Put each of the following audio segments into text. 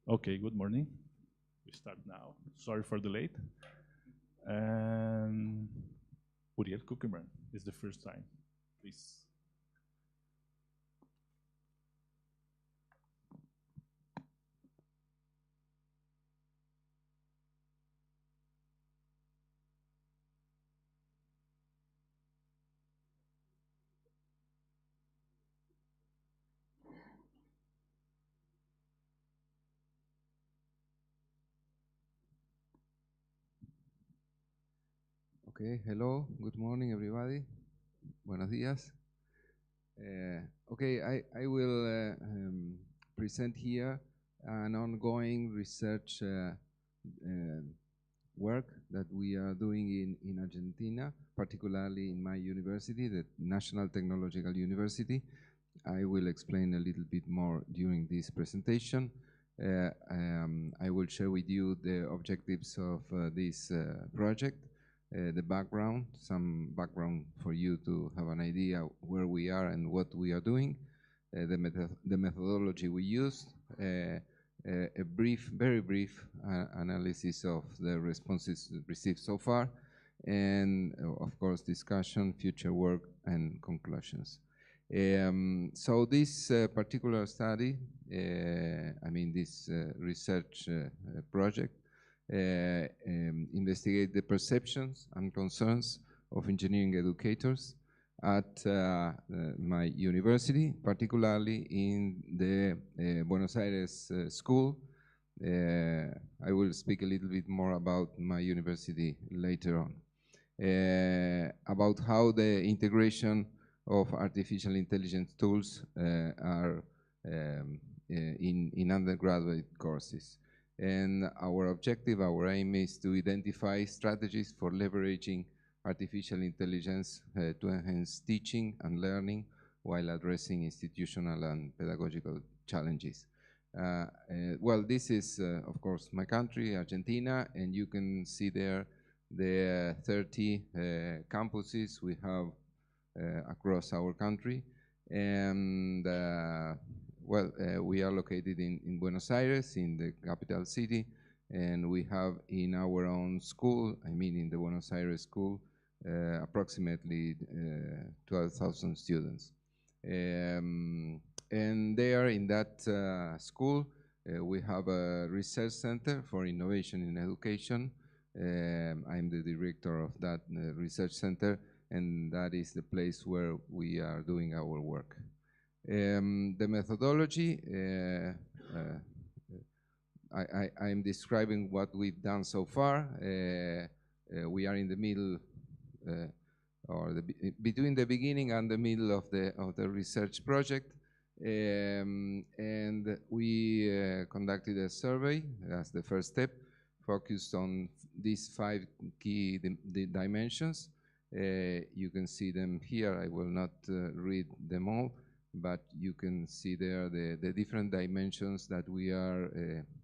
Okay, good morning. We start now. Sorry for the late. And Uriel Kuckerman is the first time. Please. Okay, hello, good morning, everybody. Buenos días. Okay, I will present here an ongoing research work that we are doing in Argentina, particularly in my university, the National Technological University. I will explain a little bit more during this presentation. I will share with you the objectives of this project, the background, some background for you to have an idea where we are and what we are doing, the methodology we use, a brief, very brief analysis of the responses received so far, and of course discussion, future work, and conclusions. So this particular study, this research project, investigate the perceptions and concerns of engineering educators at my university, particularly in the Buenos Aires school. I will speak a little bit more about my university later on. About how the integration of artificial intelligence tools are in undergraduate courses. And our objective, our aim is to identify strategies for leveraging artificial intelligence to enhance teaching and learning while addressing institutional and pedagogical challenges. Well, this is, of course, my country, Argentina, and you can see there the 30 campuses we have across our country. And we are located in Buenos Aires, in the capital city, and we have in our own school, in the Buenos Aires school, approximately 12,000 students. And there in that school, we have a research center for innovation in education. I'm the director of that research center, and that is the place where we are doing our work. The methodology, I'm describing what we've done so far. We are in the middle, between the beginning and the middle of the research project. And we conducted a survey as the first step, focused on these 5 key dimensions. You can see them here. I will not read them all, but you can see there the different dimensions that we are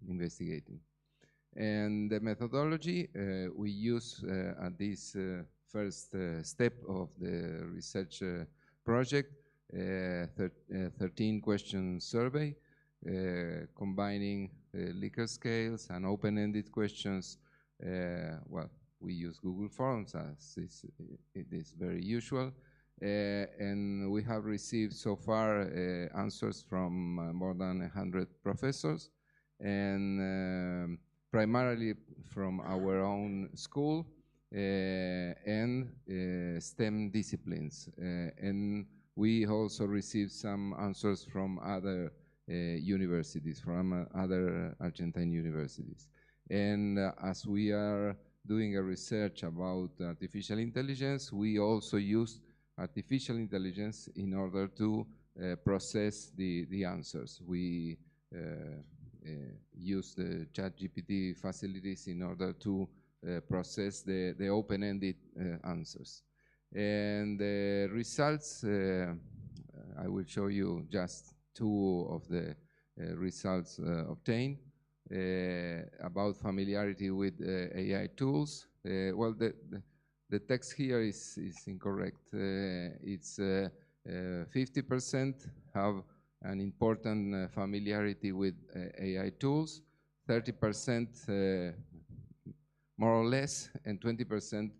investigating. And the methodology we use at this first step of the research project, 13 question survey, combining Likert scales and open-ended questions. We use Google Forms, as it is very usual. And we have received so far answers from more than 100 professors, and primarily from our own school and STEM disciplines. And we also received some answers from other universities, from other Argentine universities. And as we are doing a research about artificial intelligence, we also use artificial intelligence in order to process the answers. We use the ChatGPT facilities in order to process the open-ended answers. And the results, I will show you just 2 of the results obtained. About familiarity with AI tools. The text here is incorrect. It's 50% have an important familiarity with AI tools, 30% more or less, and 20%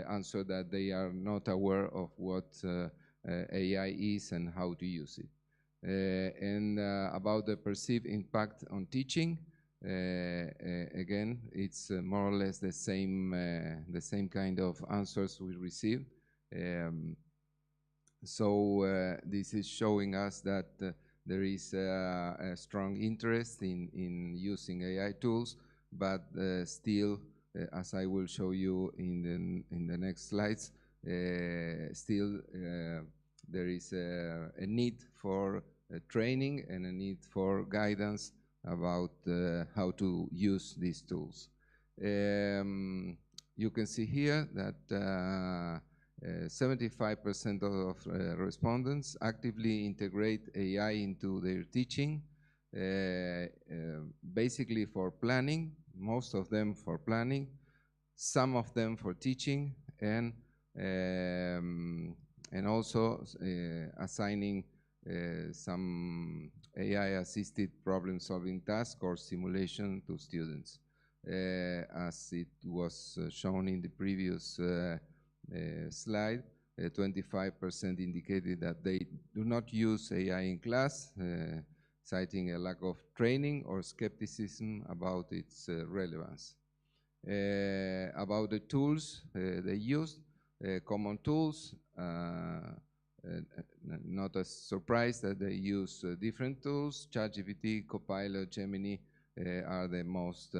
answer that they are not aware of what AI is and how to use it. And about the perceived impact on teaching, again, it's more or less the same kind of answers we received. So this is showing us that there is a strong interest in using AI tools, but still, as I will show you in the next slides, still there is a need for training and a need for guidance about how to use these tools. You can see here that 75% of respondents actively integrate AI into their teaching, basically for planning, most of them for planning, some of them for teaching, and also assigning some AI-assisted problem-solving task or simulation to students. As it was shown in the previous slide, 25% indicated that they do not use AI in class, citing a lack of training or skepticism about its relevance. About the tools they use, common tools, not a surprise that they use different tools. ChatGPT, Copilot, Gemini are the most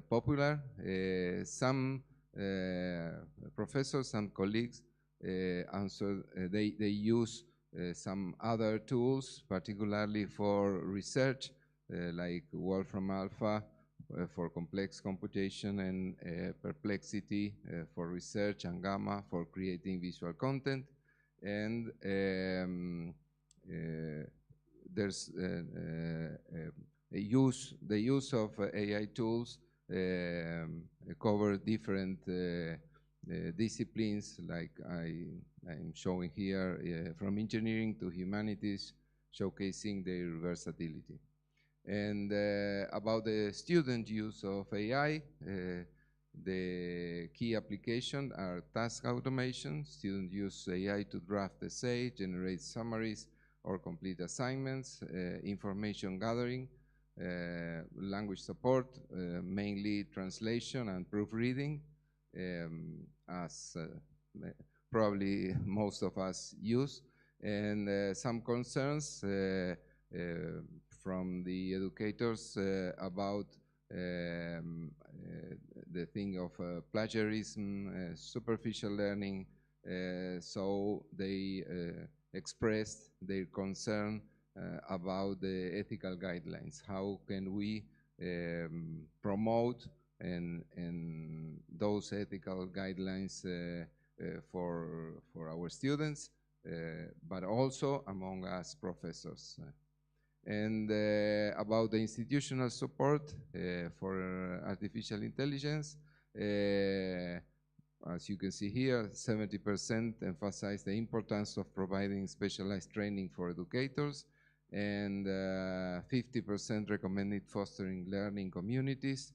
popular. Some professors and colleagues answer they use some other tools, particularly for research, like Wolfram Alpha for complex computation, and Perplexity for research, and Gamma for creating visual content. And there's the use of AI tools cover different disciplines, like I'm showing here, from engineering to humanities, showcasing their versatility. And about the student use of AI, the key applications are task automation. Students use AI to draft essays, generate summaries, or complete assignments, information gathering, language support, mainly translation and proofreading, as probably most of us use, and some concerns from the educators about the thing of plagiarism, superficial learning, so they expressed their concern about the ethical guidelines. How can we promote and those ethical guidelines for our students, but also among us professors. And about the institutional support for artificial intelligence, as you can see here, 70% emphasize the importance of providing specialized training for educators, and 50% recommended fostering learning communities,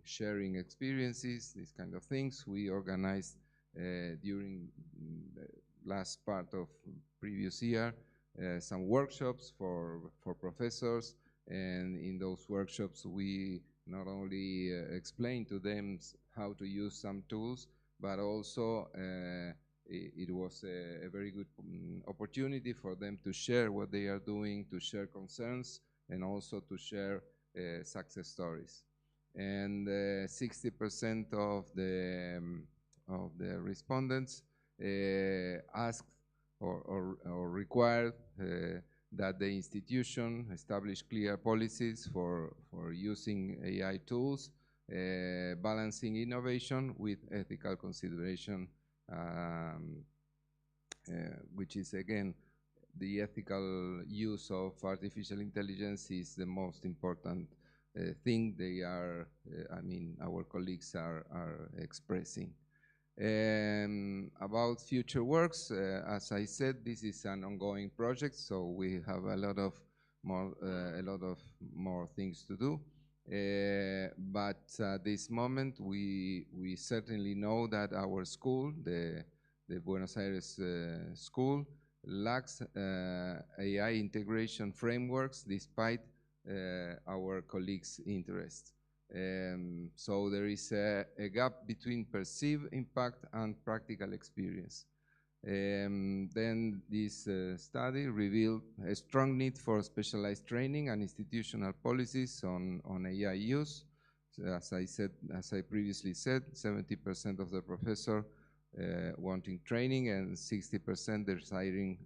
sharing experiences, these kind of things. We organized during the last part of previous year some workshops for professors, and in those workshops we not only explained to them how to use some tools, but also it was a very good opportunity for them to share what they are doing, to share concerns, and also to share success stories. And 60% of the respondents asked or required that the institution establish clear policies for using AI tools, balancing innovation with ethical consideration, which is, again, the ethical use of artificial intelligence is the most important thing they are, our colleagues are expressing. About future works, as I said, this is an ongoing project, so we have a lot of a lot of more things to do. But at this moment, we certainly know that our school, the Buenos Aires school, lacks AI integration frameworks despite our colleagues' interest. So there is a gap between perceived impact and practical experience. Then this study revealed a strong need for specialized training and institutional policies on AI use. So as I previously said, 70% of the professor wanting training and 60% desiring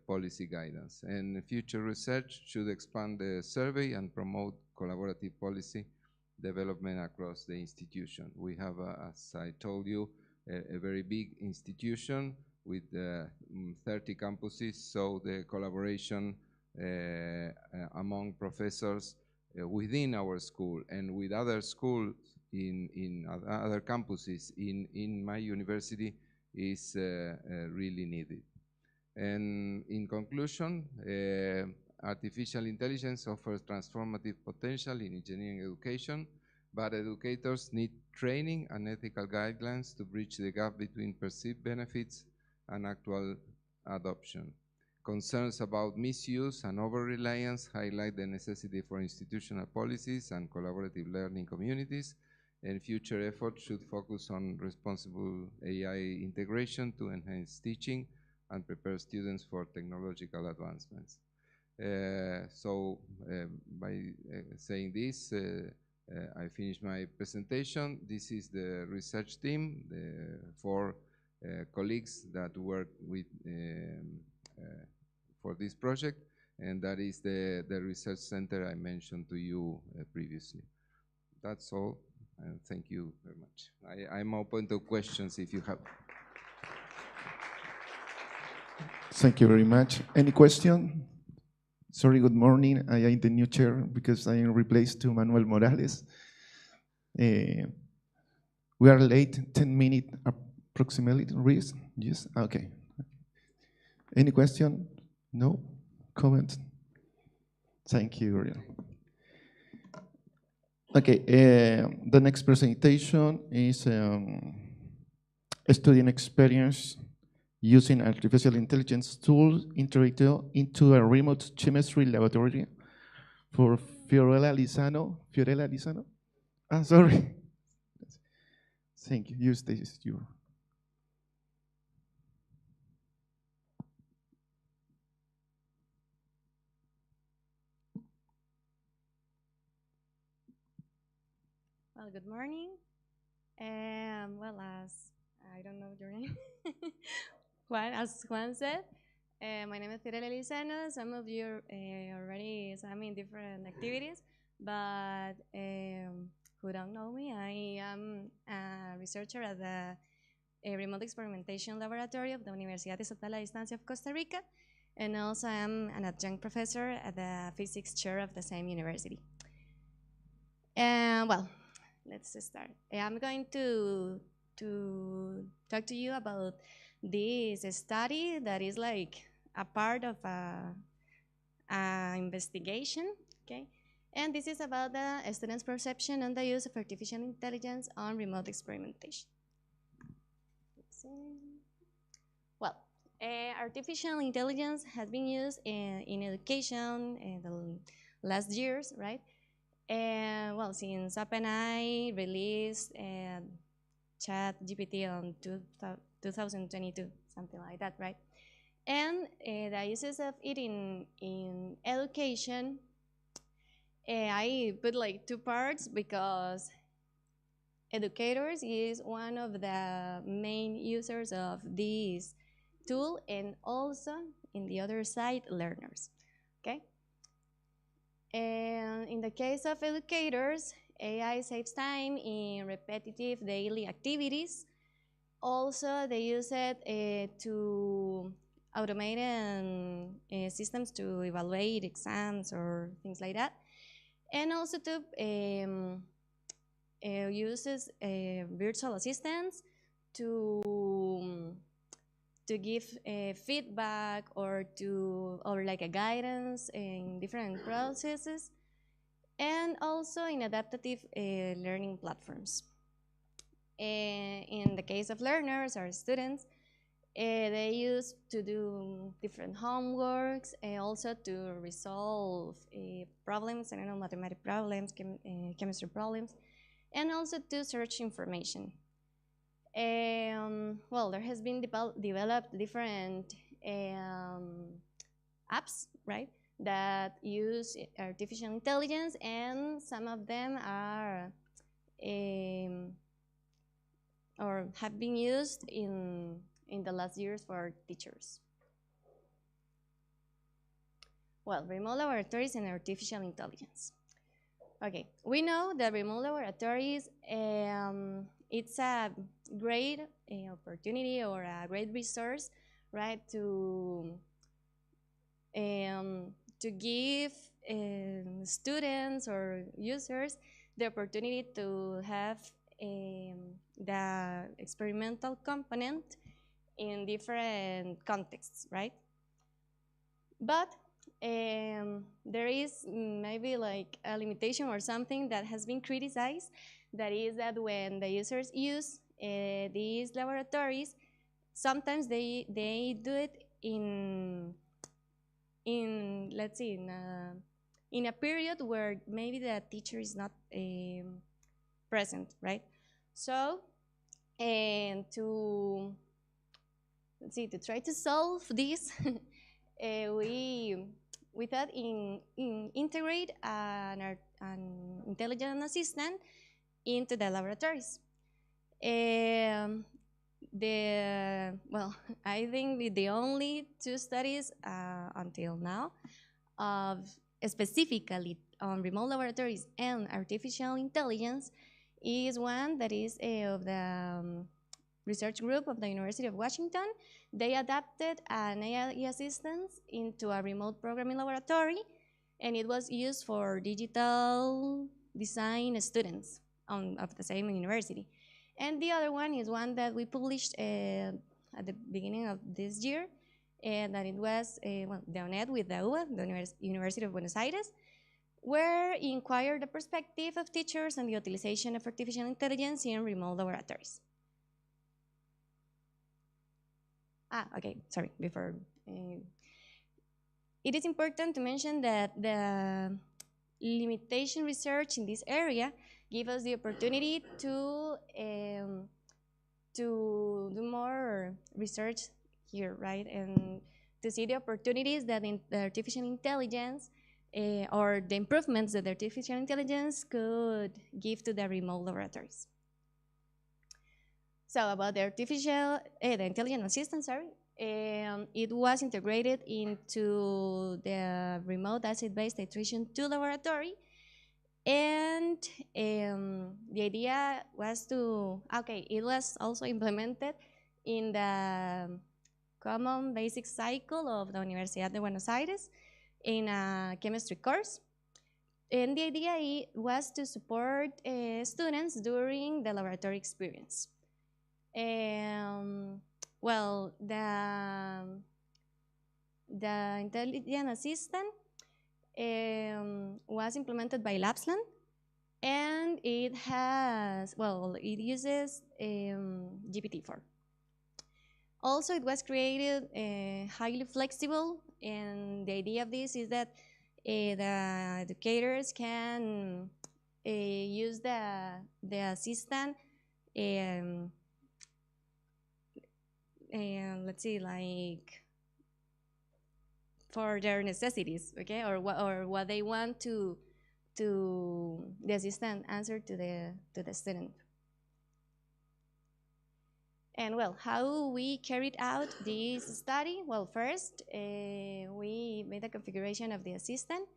policy guidance. And future research should expand the survey and promote collaborative policy development across the institution. We have, as I told you, a very big institution with 30 campuses, so the collaboration among professors within our school and with other schools in other campuses in my university is really needed. And in conclusion, artificial intelligence offers transformative potential in engineering education, but educators need training and ethical guidelines to bridge the gap between perceived benefits and actual adoption. Concerns about misuse and over-reliance highlight the necessity for institutional policies and collaborative learning communities, and future efforts should focus on responsible AI integration to enhance teaching and prepare students for technological advancements. By saying this, I finished my presentation. This is the research team, the 4 colleagues that work with for this project, and that is the research center I mentioned to you previously. That's all, and thank you very much. I'm open to questions if you have. Thank you very much. Any question? Sorry, good morning. I am the new chair because I am replaced to Manuel Morales. We are late, 10 minutes approximately. Reese? Yes? Okay. Any question? No? Comment? Thank you, Uriel. Okay, the next presentation is a student experience using artificial intelligence tools integrated into a remote chemistry laboratory for Fiorella Lizano. Fiorella Lizano? Ah, sorry. Thank you. Use this. Well, good morning. Well, as I don't know your name, as Juan said, my name is Fiorella Lizano. Some of you already saw me in different activities, but who don't know me, I am a researcher at the Remote Experimentation Laboratory of the Universidad Estatal a Distancia of Costa Rica, and also I am an adjunct professor at the physics chair of the same university. Well, let's start. I'm going to talk to you about this study that is like a part of a investigation, okay? And this is about the students' perception and the use of artificial intelligence on remote experimentation. Well, artificial intelligence has been used in education in the last years, right? Well, since OpenAI released ChatGPT on 2022, something like that, right? And the uses of it in education, I put like 2 parts because educators is one of the main users of this tool, and also in the other side, learners, okay? And in the case of educators, AI saves time in repetitive daily activities. Also, they use it to automate systems to evaluate exams or things like that. And also to uses virtual assistants to to give feedback or like a guidance in different processes, and also in adaptive learning platforms. In the case of learners or students, they use to do different homeworks, also to resolve problems, I don't know, mathematical problems, chemistry problems, and also to search information. Well, there has been developed different apps, right, that use artificial intelligence, and some of them are or have been used in the last years for teachers. Well, remote laboratories and artificial intelligence. Okay, we know that remote laboratories, it's a great opportunity or a great resource, right, to give students or users the opportunity to have the experimental component in different contexts, right? But there is maybe like a limitation or something that has been criticized, that is that when the users use these laboratories, sometimes they do it in let's see, in a period where maybe the teacher is not present, right? So, and to try to solve this, we thought in integrate an intelligent assistant into the laboratories. Well, I think the only two studies until now of specifically on remote laboratories and artificial intelligence is one that is of the research group of the University of Washington. They adapted an AI assistant into a remote programming laboratory, and it was used for digital design students of the same university. And the other one is one that we published at the beginning of this year, and that it was well, done with the UBA, the University of Buenos Aires, where inquired the perspective of teachers and the utilization of artificial intelligence in remote laboratories. Okay, sorry, before. It is important to mention that the limitation research in this area give us the opportunity to do more research here, right? And to see the opportunities that in the artificial intelligence or the improvements that artificial intelligence could give to the remote laboratories. So about the the intelligent assistant, sorry, it was integrated into the remote acid-based titration 2 laboratory. And the idea was it was also implemented in the common basic cycle of the Universidad de Buenos Aires in a chemistry course. And the idea was to support students during the laboratory experience. Well, the intelligent assistant was implemented by Lapsland, and it uses GPT-4. Also, it was created highly flexible, and the idea of this is that the educators can use the assistant let's see, like for their necessities, okay, or what they want to the assistant answer to the student. And well, how we carried out this study? Well, first we made a configuration of the assistant,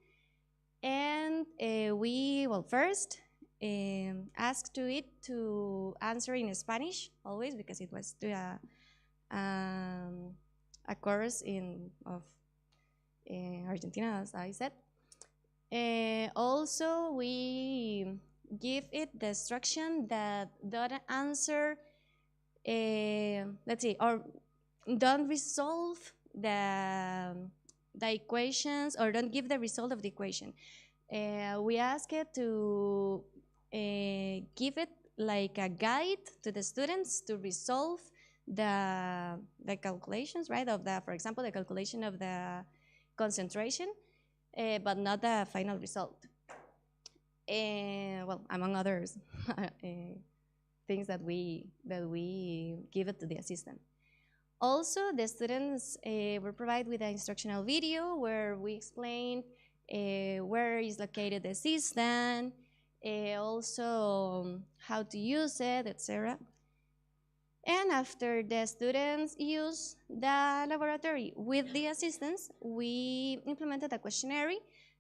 and we first asked to it to answer in Spanish always, because it was to a course of Argentina, as I said. Also, we give it the instruction that doesn't answer, let's see, or don't resolve the equations or don't give the result of the equation. We ask it to give it like a guide to the students to resolve the calculations, right? Of the, for example, the calculation of the concentration, but not the final result. Well, among others things that we give it to the assistant. Also, the students were provided with an instructional video where we explain where is located the assistant, also how to use it, etc. And after the students use the laboratory with the assistants, we implemented a questionnaire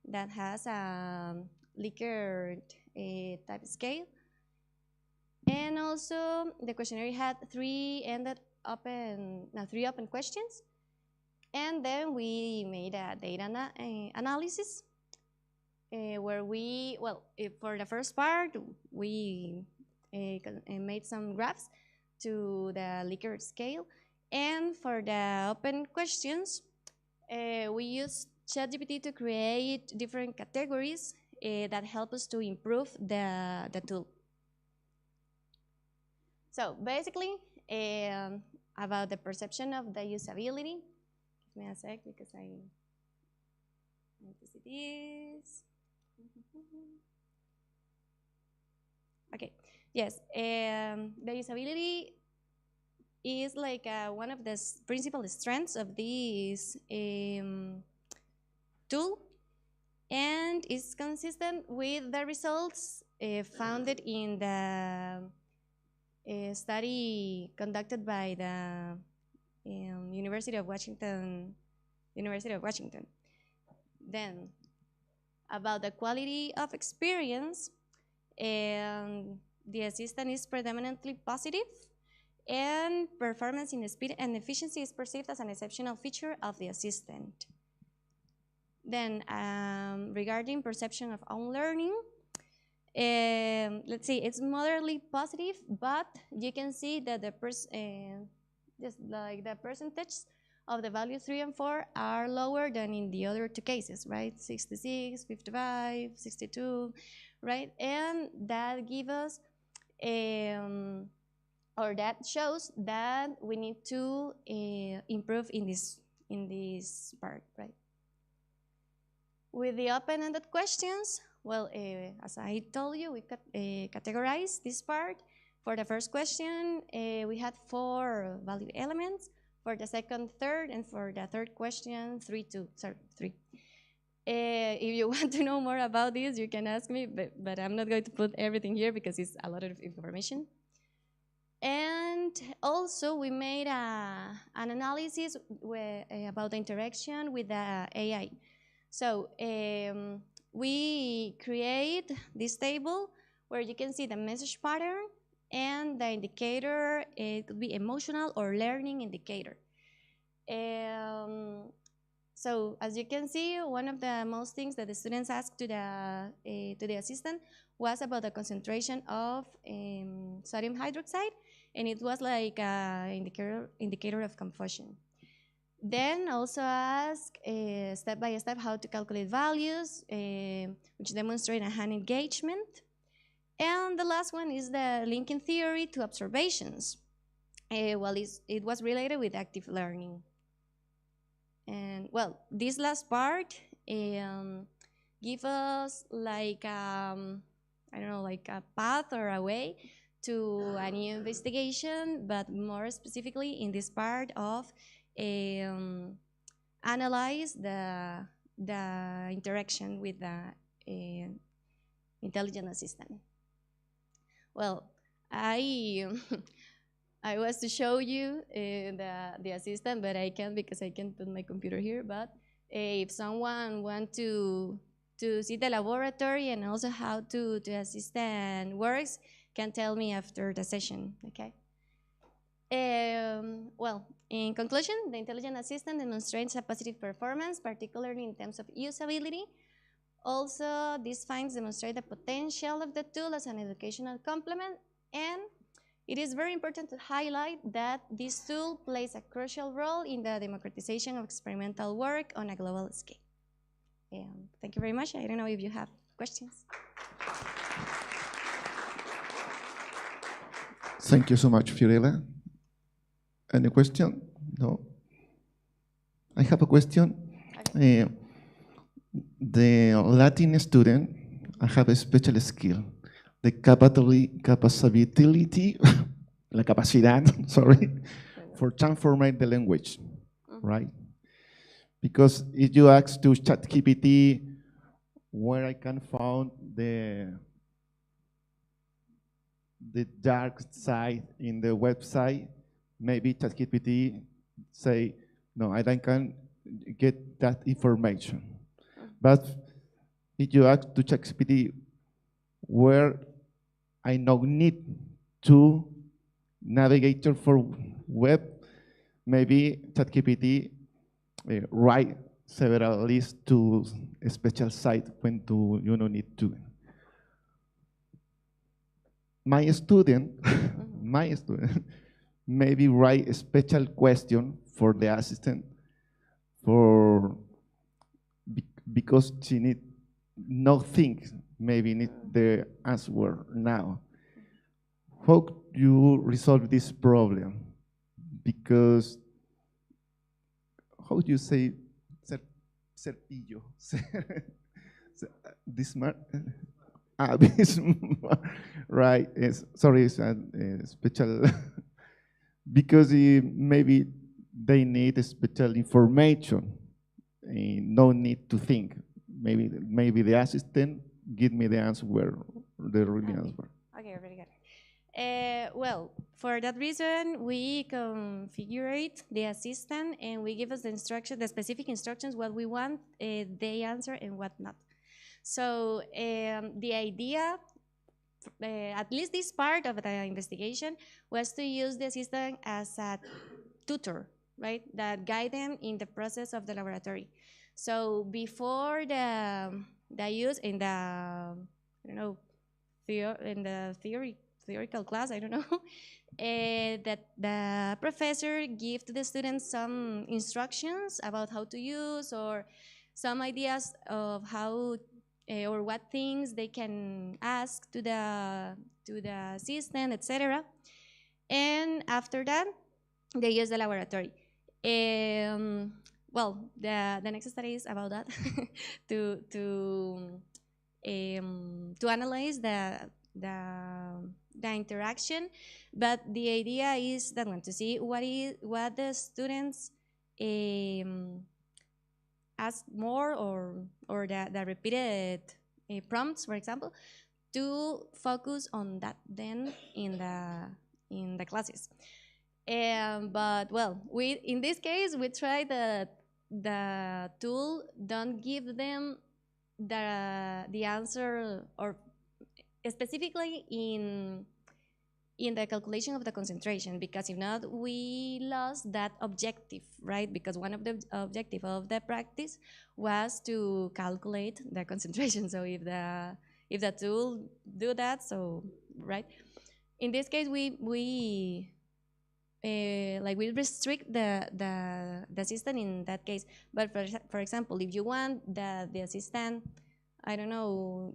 that has a Likert type scale. And also the questionnaire had three open questions. And then we made a data analysis where we, well, for the first part, we made some graphs to the Likert scale. And for the open questions, we used ChatGPT to create different categories that help us to improve the tool. So basically, about the perception of the usability, give me a sec because I need to see this. Okay, yes, the usability is like one of the principal strengths of this tool, and is consistent with the results founded in the study conducted by the University of Washington. Then, about the quality of experience, the assistant is predominantly positive, and performance in speed and efficiency is perceived as an exceptional feature of the assistant. Then, regarding perception of own learning, let's see, it's moderately positive, but you can see that just like the percentage of the values 3 and 4 are lower than in the other two cases, right? 66, 55, 62, right? And that gives us, or that shows that we need to improve in this part, right? With the open-ended questions, well, as I told you, we categorize this part. For the first question, we had 4 value elements. For the second, third, and for the third question, 3. If you want to know more about this, you can ask me, but I'm not going to put everything here because it's a lot of information. And also, we made an analysis about the interaction with the AI. So we create this table where you can see the message pattern and the indicator. It could be emotional or learning indicator. So as you can see, one of the most things that the students asked to the assistant was about the concentration of sodium hydroxide, and it was like an indicator of confusion. Then also ask step by step how to calculate values, which demonstrate a hand engagement. And the last one is the linking theory to observations. Well, it was related with active learning. And well, this last part give us like I don't know, like a path or a way to a new investigation, but more specifically in this part of analyze the interaction with the intelligent assistant. Well, I was to show you the assistant, but I can't because I can't put my computer here. But if someone wants to see the laboratory and also how the assistant works, can tell me after the session, okay? Well, in conclusion, the intelligent assistant demonstrates a positive performance, particularly in terms of usability. Also, these findings demonstrate the potential of the tool as an educational complement, and It is very important to highlight that this tool plays a crucial role in the democratization of experimental work on a global scale. Thank you very much. I don't know if you have questions. Thank you so much, Fiorella. Any question? No? I have a question. Okay. The Latin student have a special skill, the capability, la capacidad, sorry, for transforming the language, right? Because if you ask to ChatGPT where I can find the dark side in the website, maybe ChatGPT say, no, I don't can get that information. But if you ask to ChatGPT where I now need to navigator for web, maybe ChatGPT write several lists to a special site when to you don't need to. My student maybe write a special question for the assistant because she need no think, maybe need the answer now. How do you resolve this problem? Because how do you say serpillo? This right? Sorry, it's a special because maybe they need a special information. No need to think. Maybe the assistant give me the answer where the really answer. Okay, very good. Well, for that reason, we configure the assistant and we give us the instruction, the specific instructions, what we want they answer and what not. So the idea, at least this part of the investigation, was to use the assistant as a tutor, right? That guide them in the process of the laboratory. So before the use in the, I don't know, in the theoretical class, I don't know, that the professor give to the students some instructions about how to use or some ideas of how or what things they can ask to the assistant, etc. And after that, they use the laboratory. Well, the next study is about that to analyze the interaction, but the idea is that one to see what the students ask more or the repeated prompts, for example, to focus on that then in the classes. But well, in this case we try that the tool don't give them the answer or specifically in the calculation of the concentration, because if not, we lost that objective, right? Because one of the objective of the practice was to calculate the concentration. So if the tool do that, so right. In this case, we restrict the assistant in that case. But for example, if you want the assistant, I don't know,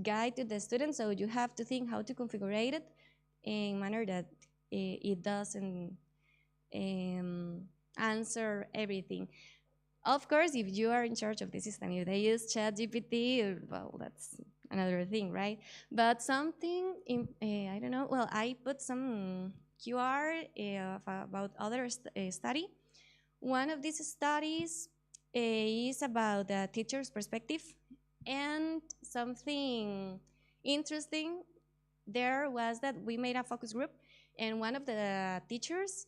guide to the student, so you have to think how to configure it in a manner that it doesn't answer everything. Of course, if you are in charge of the system, if they use ChatGPT, well, that's another thing, right? But something, I don't know, well, I put some QR about other study. One of these studies is about the teacher's perspective, and something interesting there was that we made a focus group, and one of the teachers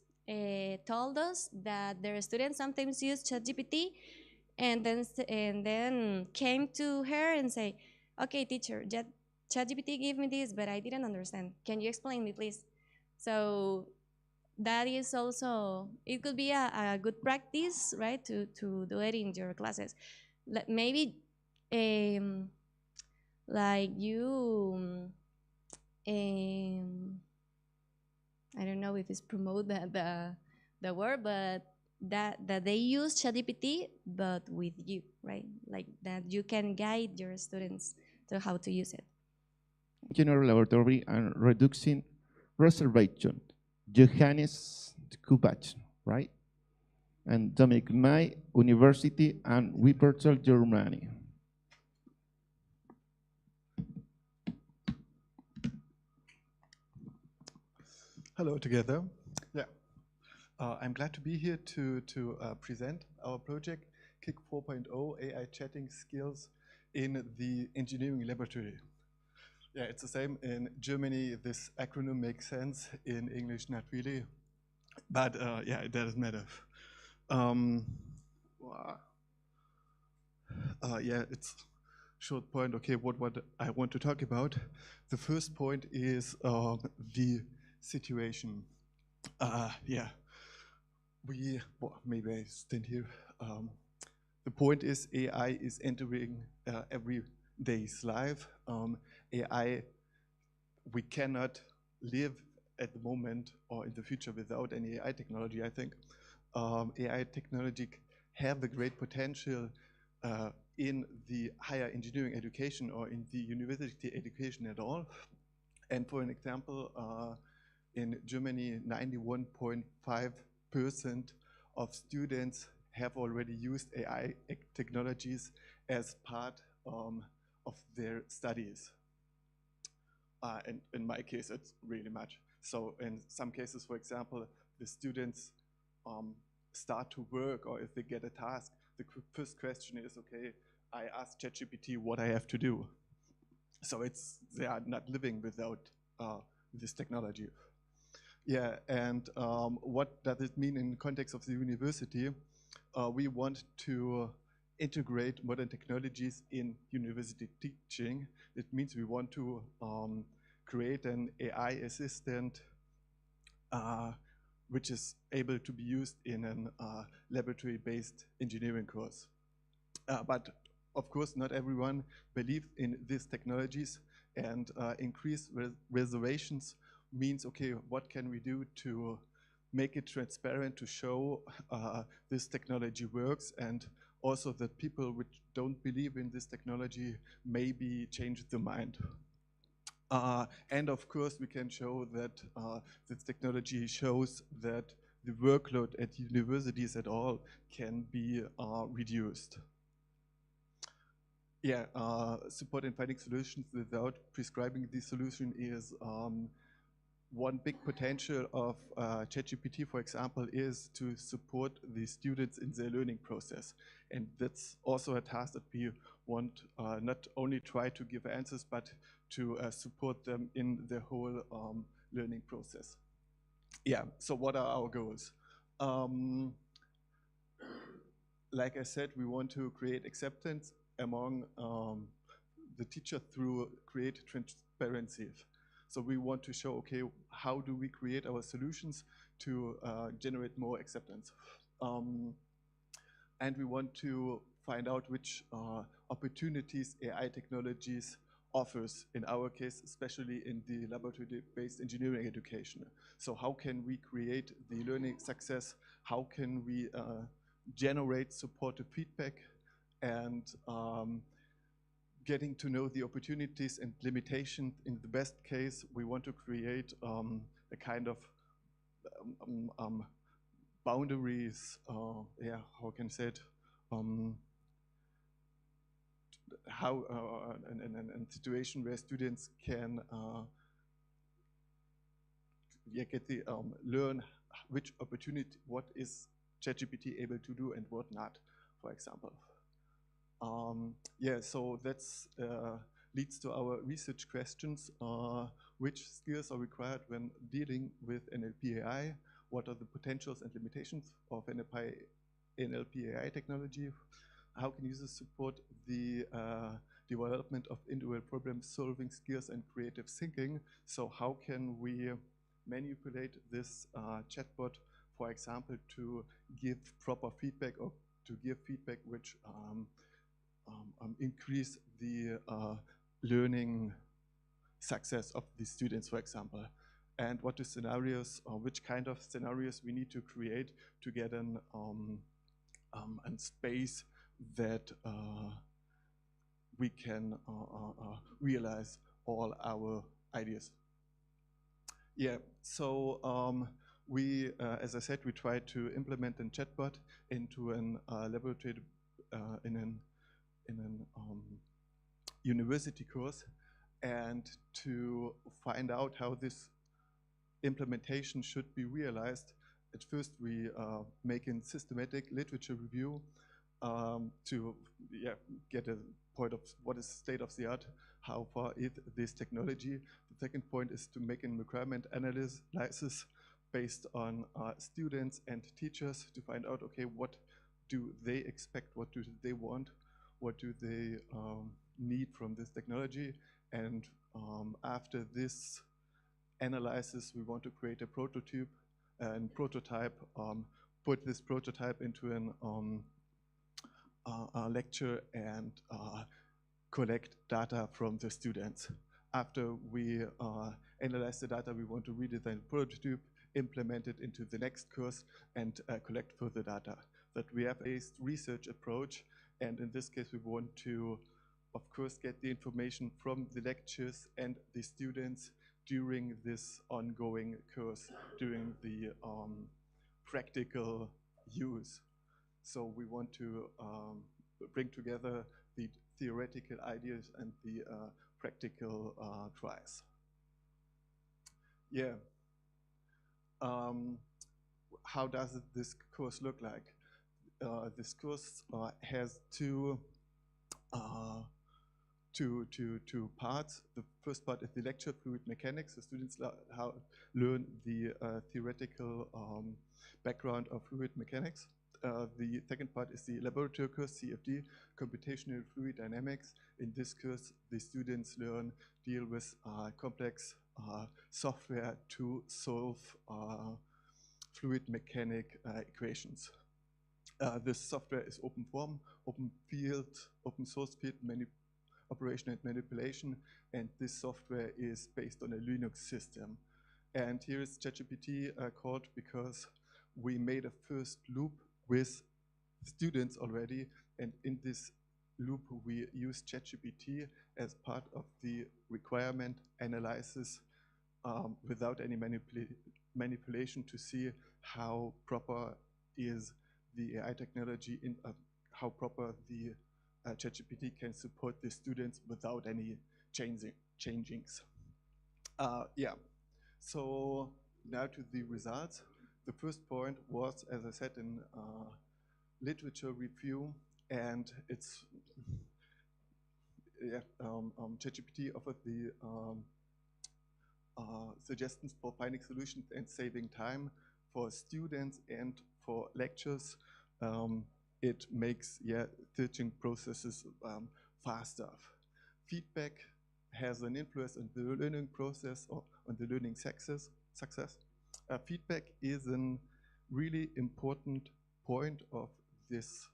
told us that their students sometimes use ChatGPT, and then came to her and say, okay, teacher, ChatGPT gave me this, but I didn't understand. Can you explain me, please? So that is also, it could be a good practice, right, to do it in your classes. Maybe like you I don't know if it's promote the word, but that they use ChatGPT, but with you, right? Like that you can guide your students to how to use it. General laboratory and reducing reservation. Johannes Kubach, right? And Dominic May, University and Wuppertal, Germany. Hello together. Yeah, I'm glad to be here to present our project, KIC 4.0 AI chatting skills in the engineering laboratory. Yeah, it's the same in Germany. This acronym makes sense. In English, not really. But yeah, it doesn't matter. Yeah, it's short point. Okay, what I want to talk about. The first point is the situation. Yeah, maybe I stand here. The point is AI is entering every day's life. AI, we cannot live at the moment or in the future without any AI technology, I think. AI technology have a great potential in the higher engineering education or in the university education at all. And for an example, in Germany, 91.5% of students have already used AI technologies as part of their studies. And in my case, it's really much. So in some cases, for example, the students start to work, or if they get a task, the first question is, okay, I ask ChatGPT what I have to do. So they are not living without this technology. Yeah, and what does it mean in the context of the university? We want to integrate modern technologies in university teaching. It means we want to create an AI assistant which is able to be used in a laboratory-based engineering course. But of course, not everyone believes in these technologies, and increased reservations means, okay, what can we do to make it transparent, to show this technology works, and also that people which don't believe in this technology maybe change their mind. And of course, we can show that this technology shows that the workload at universities at all can be reduced. Yeah, support in finding solutions without prescribing the solution is one big potential of ChatGPT, for example, is to support the students in their learning process. And that's also a task that we want not only try to give answers, but to support them in the whole learning process. Yeah, so what are our goals? Like I said, we want to create acceptance among the teacher through create transparency. So we want to show, okay, how do we create our solutions to generate more acceptance? And we want to find out which opportunities AI technologies offers, in our case, especially in the laboratory-based engineering education. So how can we create the learning success? How can we generate supportive feedback? And getting to know the opportunities and limitations. In the best case, we want to create a kind of boundaries, yeah, how can I say it? How a situation where students can yeah, get the learn which opportunity, what is ChatGPT able to do and what not, for example. Yeah, so that's leads to our research questions. Which skills are required when dealing with NLP AI? What are the potentials and limitations of NLP AI technology? How can users support the development of individual problem-solving skills and creative thinking? So how can we manipulate this chatbot, for example, to give proper feedback or to give feedback which increase the learning success of the students, for example. And what the scenarios, or which kind of scenarios we need to create to get an space that we can realize all our ideas. Yeah, so we, as I said, we tried to implement a chatbot into an laboratory in an university course, and to find out how this implementation should be realized. At first, we make a systematic literature review to get a point of what is state of the art, how far is this technology. The second point is to make a requirement analysis based on students and teachers to find out, okay, what do they expect, what do they want, what do they need from this technology, and after this analysis, we want to create a prototype, put this prototype into a lecture and collect data from the students. After we analyze the data, we want to redesign the prototype, implement it into the next course, and collect further data. That we have a research approach, and in this case, we want to, of course, get the information from the lectures and the students during this ongoing course, during the practical use. So we want to bring together the theoretical ideas and the practical tries. Yeah. How does this course look like? This course has two parts. The first part is the lecture, fluid mechanics. The students learn the theoretical background of fluid mechanics. The second part is the laboratory course, CFD, computational fluid dynamics. In this course, the students deal with complex software to solve fluid mechanic equations. This software is open form, open field, open source field, operation and manipulation, and this software is based on a Linux system. And here is ChatGPT called because we made a first loop with students already, and in this loop we use ChatGPT as part of the requirement analysis without any manipulation to see how proper is the AI technology, how proper the ChatGPT can support the students without any changings. Yeah, so now to the results. The first point was, as I said, in literature review, and it's ChatGPT offered the suggestions for finding solutions and saving time for students and for lectures. It makes teaching processes faster. Feedback has an influence on the learning process or on the learning success. Feedback is a really important point of this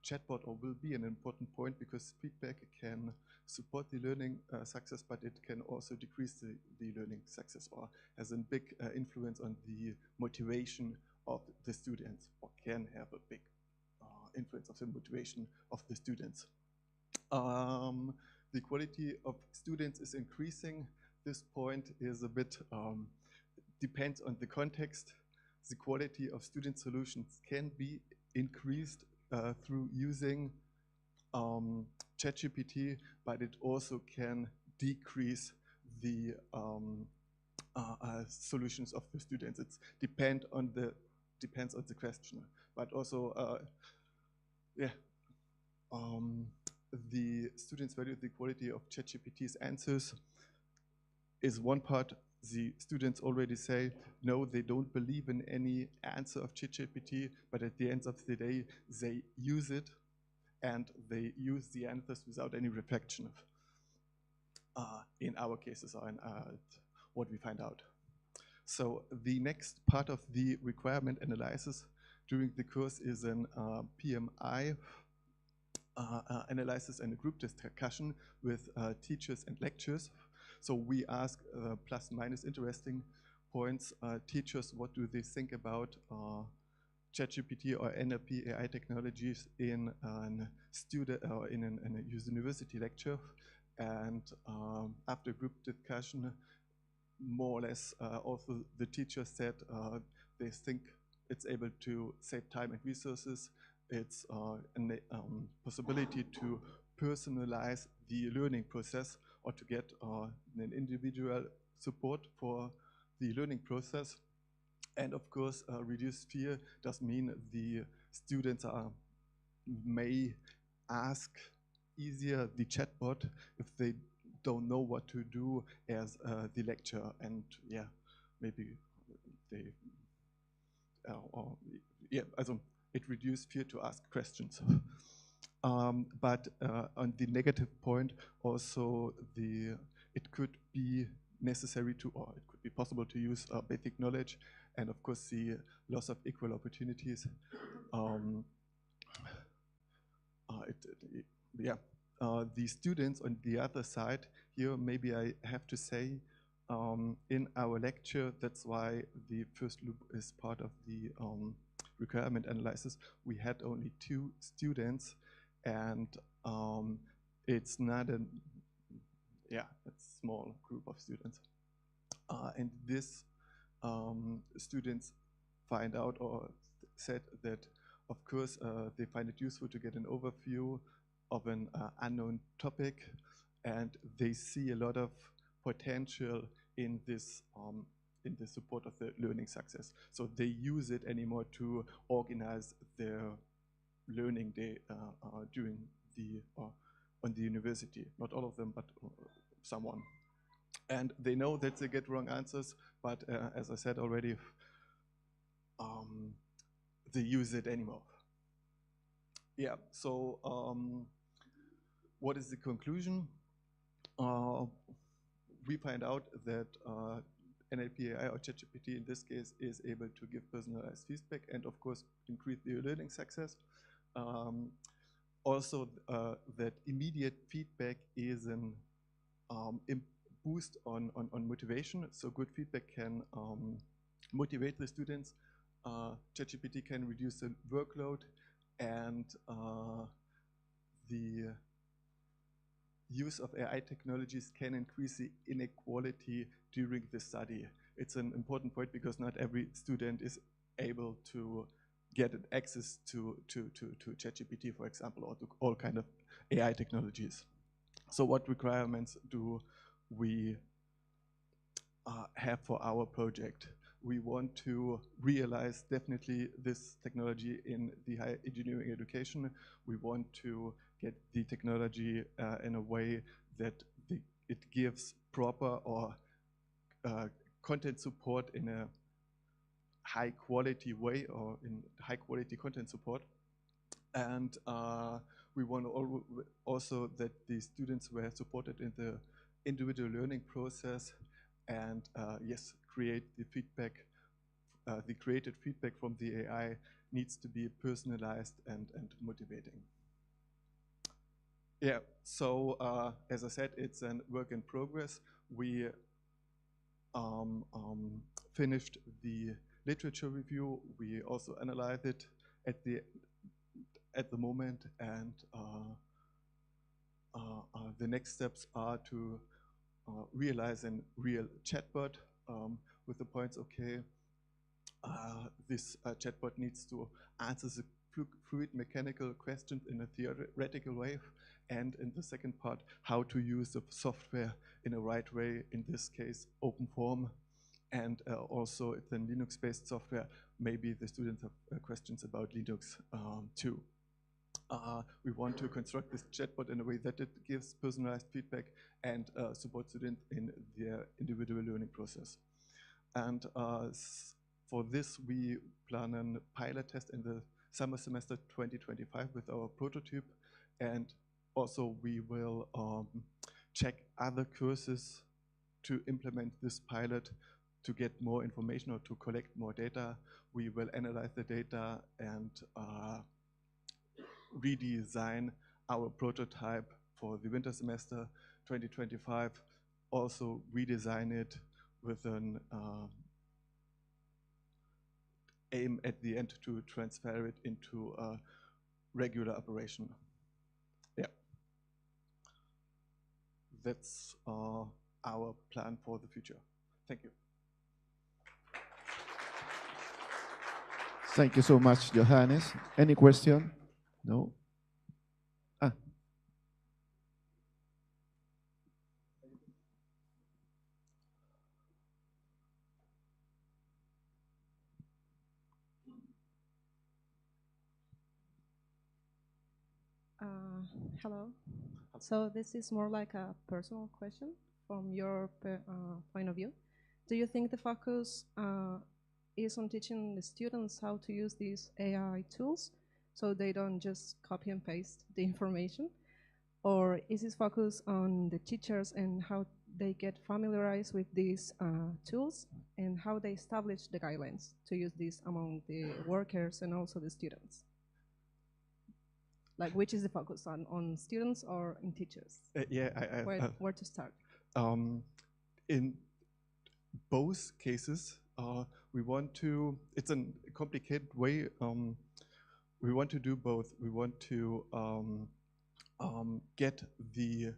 chatbot, or will be an important point, because feedback can support the learning success, but it can also decrease the learning success, or has a big influence on the motivation of the students, or can have a big influence of the motivation of the students. The quality of students is increasing. This point is a bit, depends on the context. The quality of student solutions can be increased through using ChatGPT, but it also can decrease the solutions of the students. It depends on the question, but also the students value the quality of ChatGPT's answers is one part. The students already say, no, they don't believe in any answer of ChatGPT, but at the end of the day, they use it, and they use the answers without any reflection in our cases, or in what we find out. So the next part of the requirement analysis during the course is an PMI analysis and a group discussion with teachers and lecturers. So we ask plus minus interesting points, teachers, what do they think about ChatGPT or NLP AI technologies in a student or in a university lecture, and after group discussion, more or less also the teacher said they think it's able to save time and resources. It's a possibility to personalize the learning process or to get an individual support for the learning process. And of course, reduced fear does mean the students may ask easier the chatbot if they don't know what to do as the lecture, and yeah, maybe they, also it reduced fear to ask questions. But on the negative point, also it could be necessary to, or it could be possible to use basic knowledge, and of course the loss of equal opportunities. The students on the other side here, maybe I have to say, in our lecture, that's why the first loop is part of the requirement analysis. We had only 2 students, and it's not a small group of students. And this students find out or said that, of course, they find it useful to get an overview of an unknown topic, and they see a lot of potential in this in the support of the learning success. So they use it anymore to organize their learning day during the on the university. Not all of them, but someone. And they know that they get wrong answers, but as I said already, they use it anymore. Yeah, so what is the conclusion? We find out that NLP AI or ChatGPT in this case is able to give personalized feedback and of course increase the learning success. Also that immediate feedback is an boost on motivation. So good feedback can motivate the students. ChatGPT can reduce the workload, and the use of AI technologies can increase the inequality during the study. It's an important point because not every student is able to get access to ChatGPT, for example, or to all kind of AI technologies. So what requirements do we have for our project? We want to realize definitely this technology in the higher engineering education. We want to get the technology in a way that it gives proper or content support in a high quality way, or in high quality content support. And we want also that the students were supported in the individual learning process, and yes, create the feedback. The created feedback from the AI needs to be personalized and motivating. Yeah, so as I said, it's a work in progress. We finished the literature review. We also analyzed it at the moment, and the next steps are to realize a real chatbot with the points, okay, this chatbot needs to answer the fluid mechanical questions in a theoretical way, and in the second part, how to use the software in a right way, in this case, open form, and also it's a Linux-based software. Maybe the students have questions about Linux too. We want to construct this chatbot in a way that it gives personalized feedback and supports students in their individual learning process. And for this, we plan a pilot test in the summer semester 2025 with our prototype, and also we will check other courses to implement this pilot to get more information or to collect more data. We will analyze the data and redesign our prototype for the winter semester 2025. also redesign it with an aim at the end to transfer it into a regular operation. Yeah. That's our plan for the future. Thank you. Thank you so much, Johannes. Any question? No? Ah. Hello. So this is more like a personal question from your point of view. Do you think the focus is on teaching the students how to use these AI tools so they don't just copy and paste the information? Or is this focus on the teachers and how they get familiarized with these tools and how they establish the guidelines to use these among the workers and also the students? Like, which is the focus on students or in teachers? Where to start? In both cases, we want to, it's a complicated way, we want to do both. We want to get the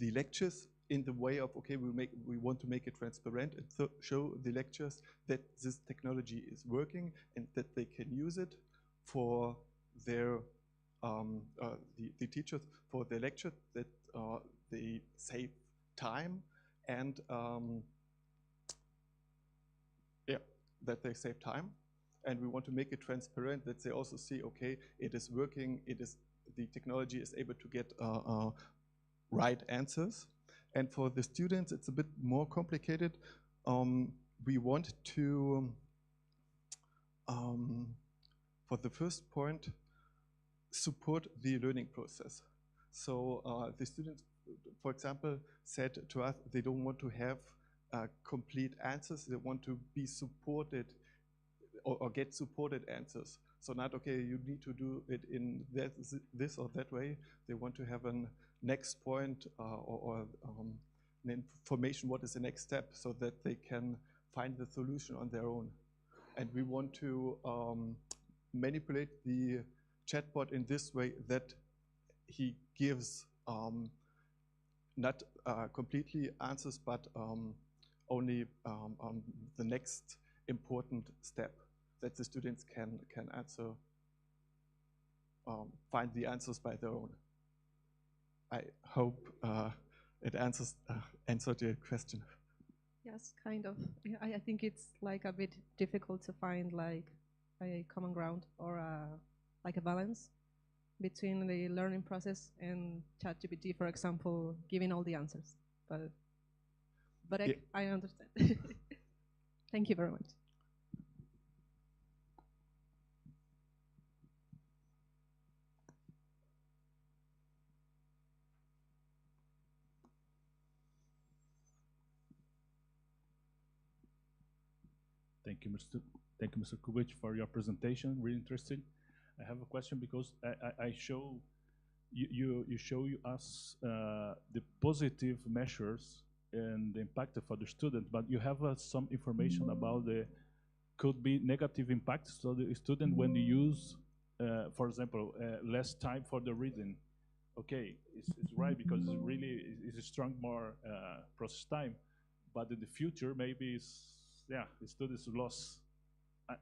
lectures in the way of, okay, we want to make it transparent and show the lectures that this technology is working and that they can use it for their the teachers for their lecture, that they save time and that they save time. And we want to make it transparent, that they also see, okay, it is working, the technology is able to get right answers. And for the students, it's a bit more complicated. We want to, for the first point, support the learning process. So the students, for example, said to us they don't want to have complete answers. They want to be supported or get supported answers. So not, okay, you need to do it in this or that way. They want to have a next point or an information, what is the next step, so that they can find the solution on their own. And we want to manipulate the chatbot in this way that he gives not completely answers, but only the next important step that the students can answer, find the answers by their own. I hope it answered your question. Yes, kind of. I think it's like a bit difficult to find like a common ground or like a balance between the learning process and ChatGPT, for example, giving all the answers. But yeah. I understand. Thank you very much. Thank you, Mr. Kubic, for your presentation. Really interesting. I have a question because I show you show us the positive measures and the impact for the student, but you have some information about the could be negative impacts. So the student, when you use, for example, less time for the reading, okay, it's right because it's really it's a strong more process time, but in the future maybe the students lost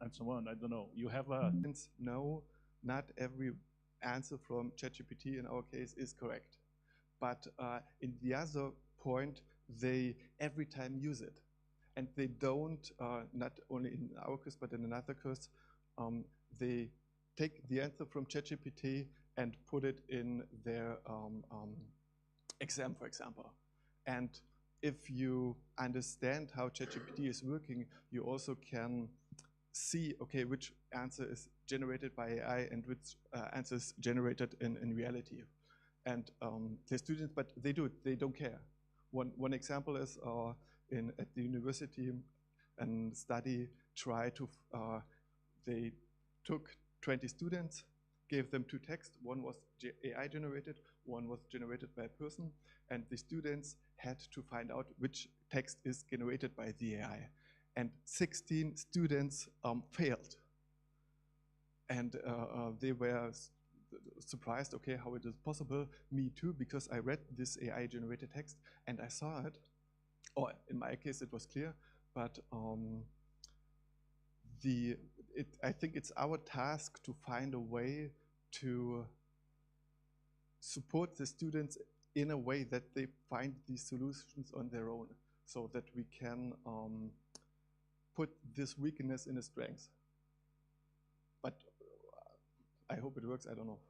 and so on. I don't know. You have a no, not every answer from ChatGPT in our case is correct, but in the other point, they every time use it, and they don't not only in our course but in another course, they take the answer from ChatGPT and put it in their exam, for example. And if you understand how ChatGPT is working, you also can see, okay, which answer is generated by AI and which answer is generated in reality. And the students, but they do it, they don't care. One example is at the university, and study tried to, they took 20 students gave them two texts. One was AI generated, one was generated by a person, and the students had to find out which text is generated by the AI. And 16 students failed. And they were surprised, okay, how it is possible. Me too, because I read this AI generated text and I saw it, or in my case it was clear, but I think it's our task to find a way to support the students in a way that they find these solutions on their own, so that we can put this weakness in a strength. But I hope it works, I don't know.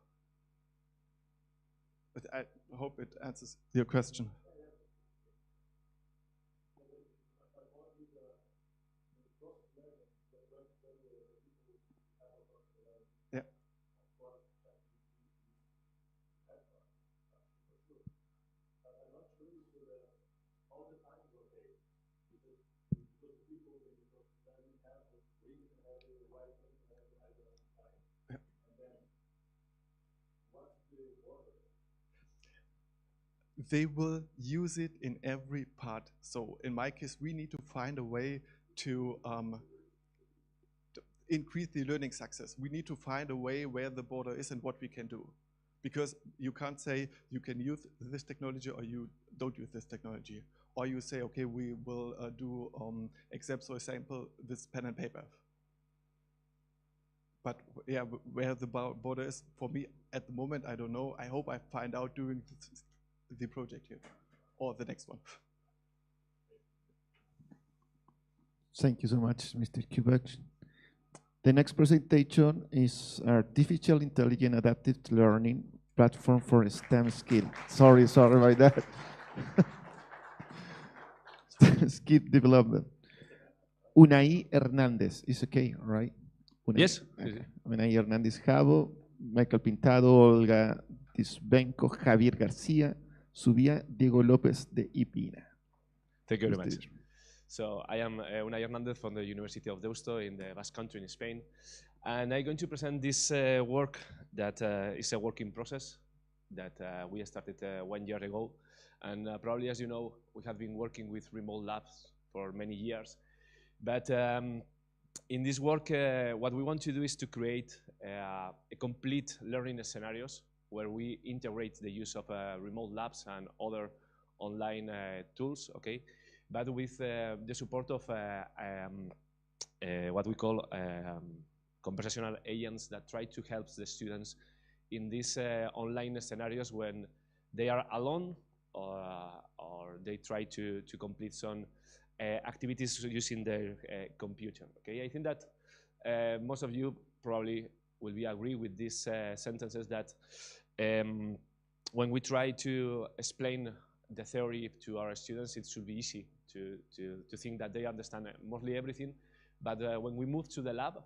But I hope it answers your question. Yeah. They will use it in every part. So in my case, we need to find a way to increase the learning success. We need to find a way where the border is and what we can do. Because you can't say you can use this technology or you don't use this technology. Or you say, okay, we will do exams, for example, with pen and paper. But yeah, where the border is, for me, at the moment, I don't know. I hope I find out during the project here, or the next one. Thank you so much, Mr. Kubek. The next presentation is Artificial Intelligent Adaptive Learning Platform for STEM Skill. Sorry about that. Skill development. Unai Hernandez is okay, right? Unai. Yes. Okay. Unai Hernandez Jabo, Michael Pintado, Olga Tisbenko, Javier García, Subía, Diego López de Ipina. Thank you very much. So I am Unai Hernandez from the University of Deusto in the Basque Country in Spain. And I'm going to present this work that is a work in process that we started 1 year ago. And probably, as you know, we have been working with remote labs for many years. But in this work, what we want to do is to create a complete learning scenarios where we integrate the use of remote labs and other online tools, okay? But with the support of what we call conversational agents that try to help the students in these online scenarios when they are alone or they try to complete some activities using their computer, okay? I think that most of you probably will be agree with these sentences that when we try to explain the theory to our students, it should be easy to think that they understand mostly everything. But when we move to the lab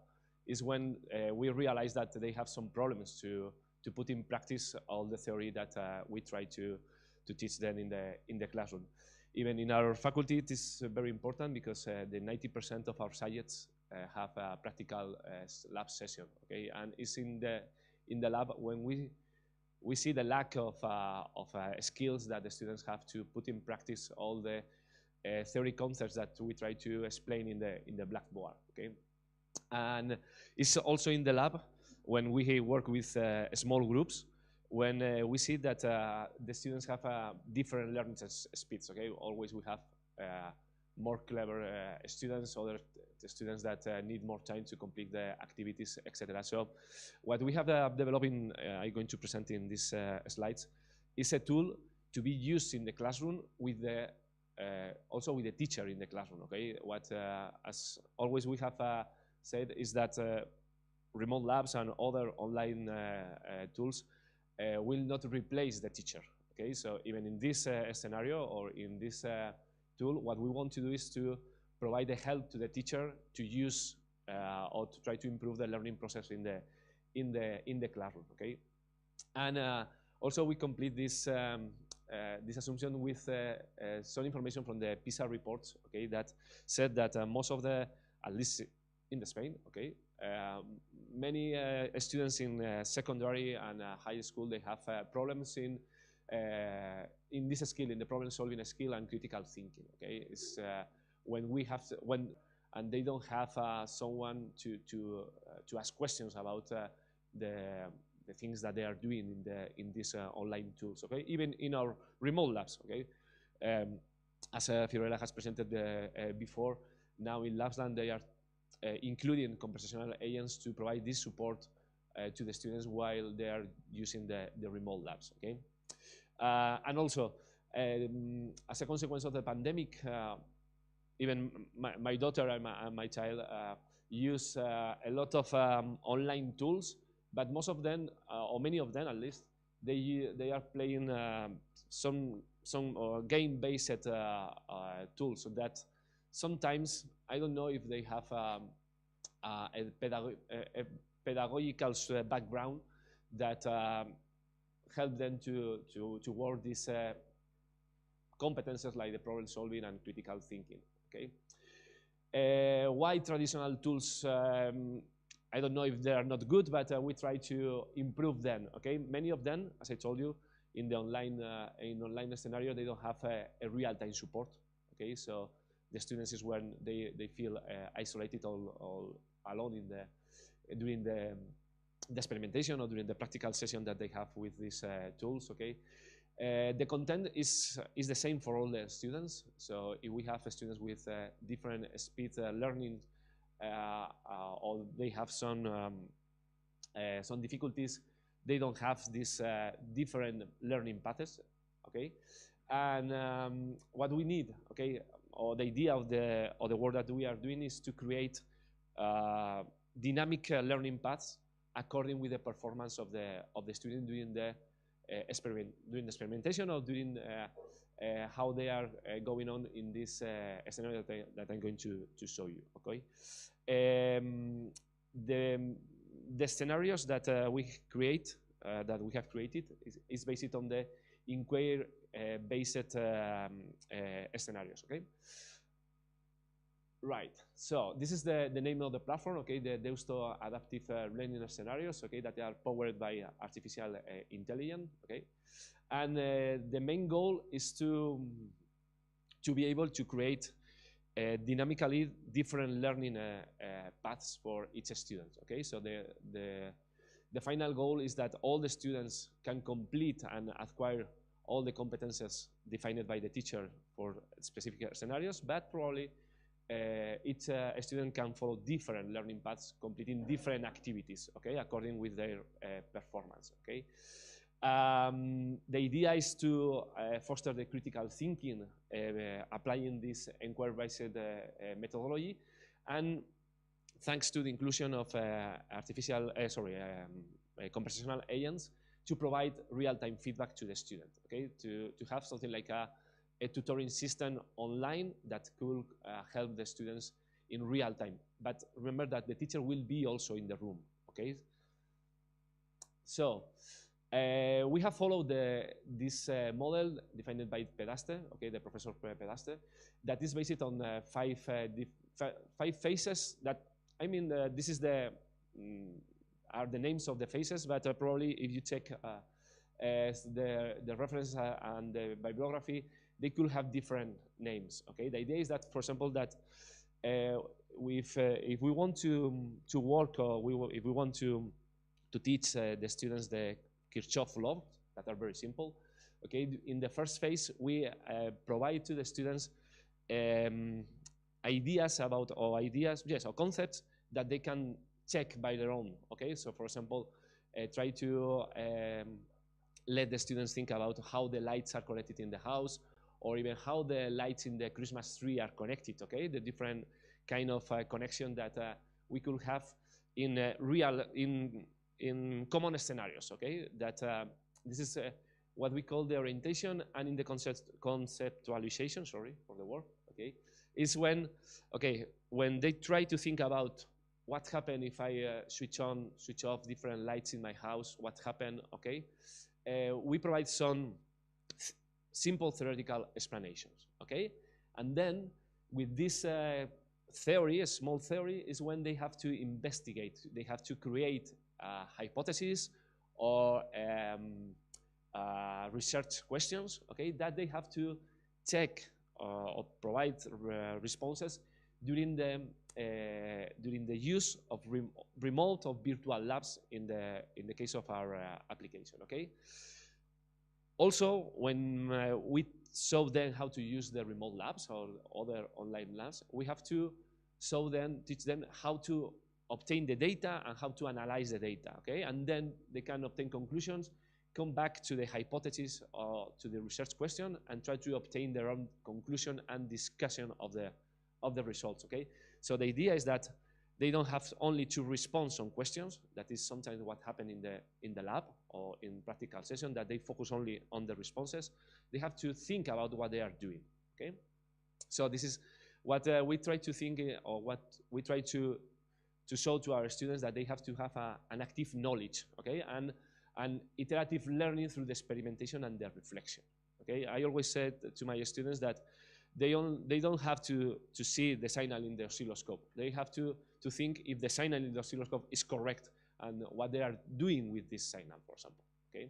is when we realize that they have some problems to put in practice all the theory that we try to teach them in the classroom. Even in our faculty, it is very important because the 90% of our subjects have a practical lab session, okay? And it's in the lab when we see the lack of skills that the students have to put in practice all the theory concepts that we try to explain in the blackboard, okay? And it's also in the lab when we work with small groups, when we see that the students have different learning speeds, okay? Always we have more clever students, other students that need more time to complete the activities, etc. So what we have developed I'm going to present in these slides, is a tool to be used in the classroom with the also with the teacher in the classroom, okay? What, as always we have said, is that remote labs and other online tools will not replace the teacher, okay? So even in this scenario or in this tool, what we want to do is to provide the help to the teacher to use or to try to improve the learning process in the classroom, okay? And also we complete this this assumption with some information from the PISA reports, okay, that said that most of the, at least in the Spain, okay, Many students in secondary and high school, they have problems in this skill, in the problem-solving skill and critical thinking. Okay, it's when we have and they don't have someone to ask questions about the things that they are doing in these online tools. Okay, even in our remote labs. Okay, as Fiorella has presented before, now in Labsland they are including conversational agents to provide this support to the students while they are using the remote labs. Okay, and also as a consequence of the pandemic, even my daughter and my child use a lot of online tools, but most of them, or many of them at least, they are playing some game-based tools, so that sometimes I don't know if they have a pedagogical background that help them to work these competences like the problem solving and critical thinking. Okay, why traditional tools? I don't know if they are not good, but we try to improve them. Okay, many of them, as I told you, in the online scenario, they don't have a real-time support. Okay, so the students is when they feel isolated all alone during the experimentation or during the practical session that they have with these tools. Okay, the content is the same for all the students. So if we have students with different speed learning, or they have some difficulties, they don't have these different learning paths. Okay, and what we need, okay, or the idea of the work that we are doing is to create dynamic learning paths according with the performance of the student during the experimentation or during how they are going on in this scenario that I'm going to show you. Okay, the scenarios that we create that we have created is based on the inquiry based scenarios. Okay. Right, so this is the name of the platform, okay, the Deusto Adaptive Learning Scenarios, okay, that are powered by artificial intelligence, okay, and the main goal is to be able to create dynamically different learning paths for each student, okay, so the final goal is that all the students can complete and acquire all the competences defined by the teacher for specific scenarios, but probably each student can follow different learning paths, completing different activities, okay, according with their performance, okay. The idea is to foster the critical thinking, applying this inquiry-based methodology, and thanks to the inclusion of conversational agents to provide real-time feedback to the student, okay, to have something like a tutoring system online that could help the students in real time. But remember that the teacher will be also in the room, okay? So we have followed this model defined by Pedaste, okay, the Professor Pedaste, that is based on five phases that, I mean, this is are the names of the phases, but probably if you check the reference and the bibliography, they could have different names. Okay, the idea is that, for example, that if we want to work, or if we want to teach the students the Kirchhoff law, that are very simple. Okay, in the first phase, we provide to the students ideas about, or concepts that they can check by their own. Okay, so for example, try to let the students think about how the lights are connected in the house, or even how the lights in the Christmas tree are connected, okay? The different kind of connection that we could have in in common scenarios, okay? That this is what we call the orientation, and in the conceptualization, sorry for the word, okay? Is when, okay, when they try to think about what happened if I switch on, switch off different lights in my house, what happened, okay? We provide some simple theoretical explanations, okay? And then with this theory, a small theory, is when they have to investigate. They have to create a hypothesis or research questions, okay, that they have to check or provide responses during the use of remote or virtual labs in the case of our application, okay. Also, when we show them how to use the remote labs or other online labs, we have to teach them how to obtain the data and how to analyze the data, okay? And then they can obtain conclusions, come back to the hypothesis or to the research question and try to obtain their own conclusion and discussion of the results, okay? So the idea is that they don't have only to respond some questions. That is sometimes what happens in the lab or in practical session, that they focus only on the responses. They have to think about what they are doing, okay? So this is what we try to think, or what we try to show to our students, that they have to have an active knowledge, okay? And iterative learning through the experimentation and the reflection, okay? I always said to my students that they don't have to see the signal in the oscilloscope. They have to think if the signal in the oscilloscope is correct and what they are doing with this signal, for example, okay?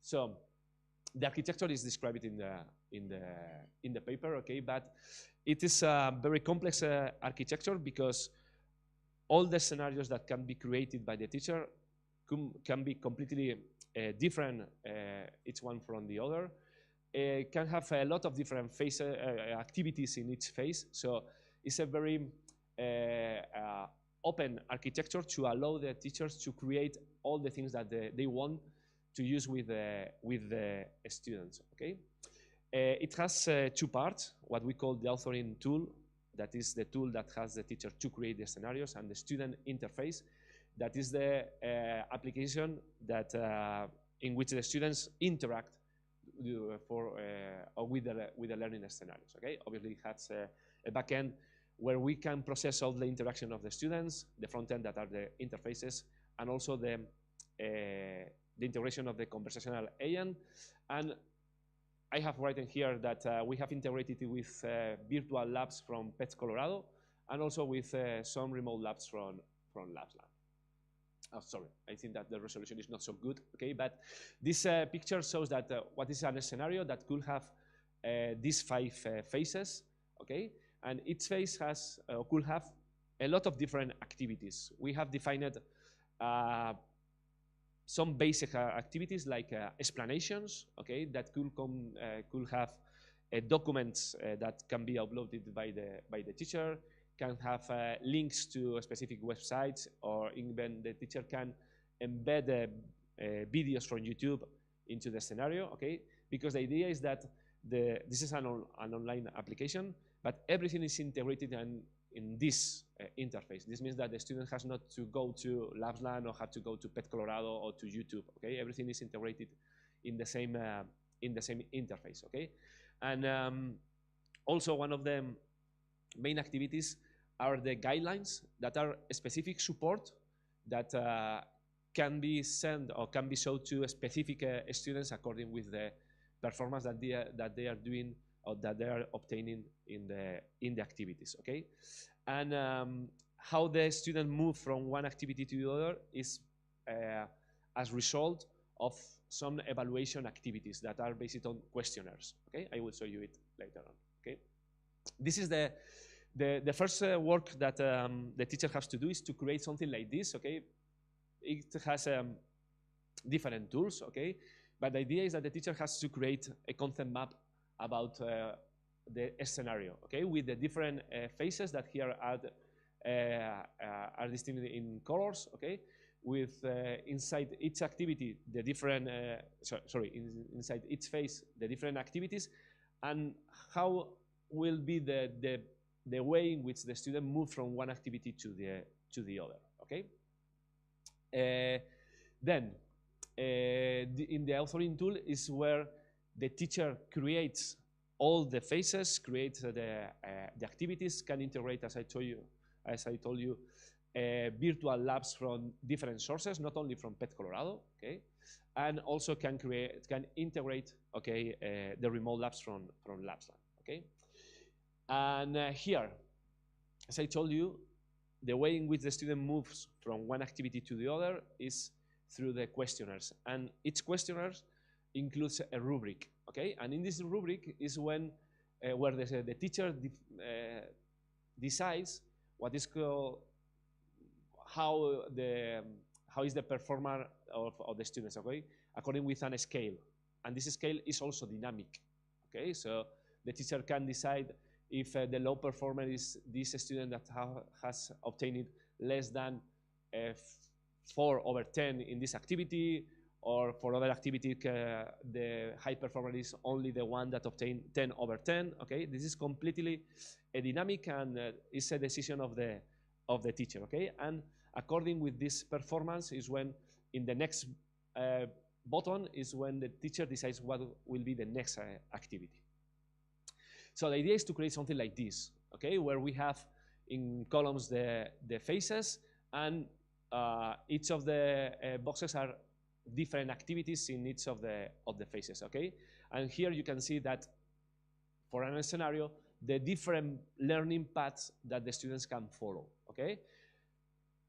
So the architecture is described in the paper, okay? But it is a very complex architecture, because all the scenarios that can be created by the teacher can be completely different, each one from the other. Can have a lot of different phase activities in each phase. So it's a very open architecture to allow the teachers to create all the things that they want to use with the students, okay? It has two parts, what we call the authoring tool. That is the tool that has the teacher to create the scenarios, and the student interface. That is the application that in which the students interact with the learning scenarios, okay? Obviously, it has a backend where we can process all the interaction of the students, the front end that are the interfaces, and also the integration of the conversational agent. And I have written here that we have integrated it with virtual labs from PETS Colorado, and also with some remote labs from LabsLab. Oh, sorry, I think that the resolution is not so good, okay? But this picture shows that what is a scenario that could have these 5 phases, okay? And each phase has, could have a lot of different activities. We have defined some basic activities like explanations, okay? That could have documents that can be uploaded by the teacher, can have links to specific websites, or even the teacher can embed videos from YouTube into the scenario, okay? Because the idea is that this is an online application, but everything is integrated in this interface. This means that the student has not to go to LabsLab or have to go to PET Colorado or to YouTube, okay? Everything is integrated in the same interface, okay? And also, one of the main activities are the guidelines that are specific support that can be sent or can be shown to specific students according with the performance that they are doing or that they are obtaining in the activities, okay? And how the student move from one activity to the other is as result of some evaluation activities that are based on questionnaires, okay? I will show you it later on, okay? This is the first work that the teacher has to do, is to create something like this, okay? It has different tools, okay? But the idea is that the teacher has to create a concept map about the scenario, okay? With the different phases that here are distinct in colors, okay? With inside each activity, the different, inside each phase, the different activities, and how will be the way in which the student moves from one activity to the other, okay? Then, in the authoring tool is where the teacher creates all the phases, creates the activities, can integrate, as I told you, virtual labs from different sources, not only from PET Colorado, okay? And also can integrate, okay, the remote labs from LabsLab, okay? And here, as I told you, the way in which the student moves from one activity to the other is through the questionnaires. And each questionnaire includes a rubric, okay? And in this rubric is when where the teacher decides what is called how is the performance of the students, okay? According with a scale. And this scale is also dynamic, okay? So the teacher can decide if the low performer is this student that has obtained less than 4/10 in this activity, or for other activity, the high performer is only the one that obtained 10/10, okay? This is completely a dynamic, and it's a decision of the teacher, okay? And according with this performance is when in the next button is when the teacher decides what will be the next activity. So the idea is to create something like this, okay, where we have in columns the phases, and each of the boxes are different activities in each of the phases, okay? And here you can see that for a scenario, the different learning paths that the students can follow, okay?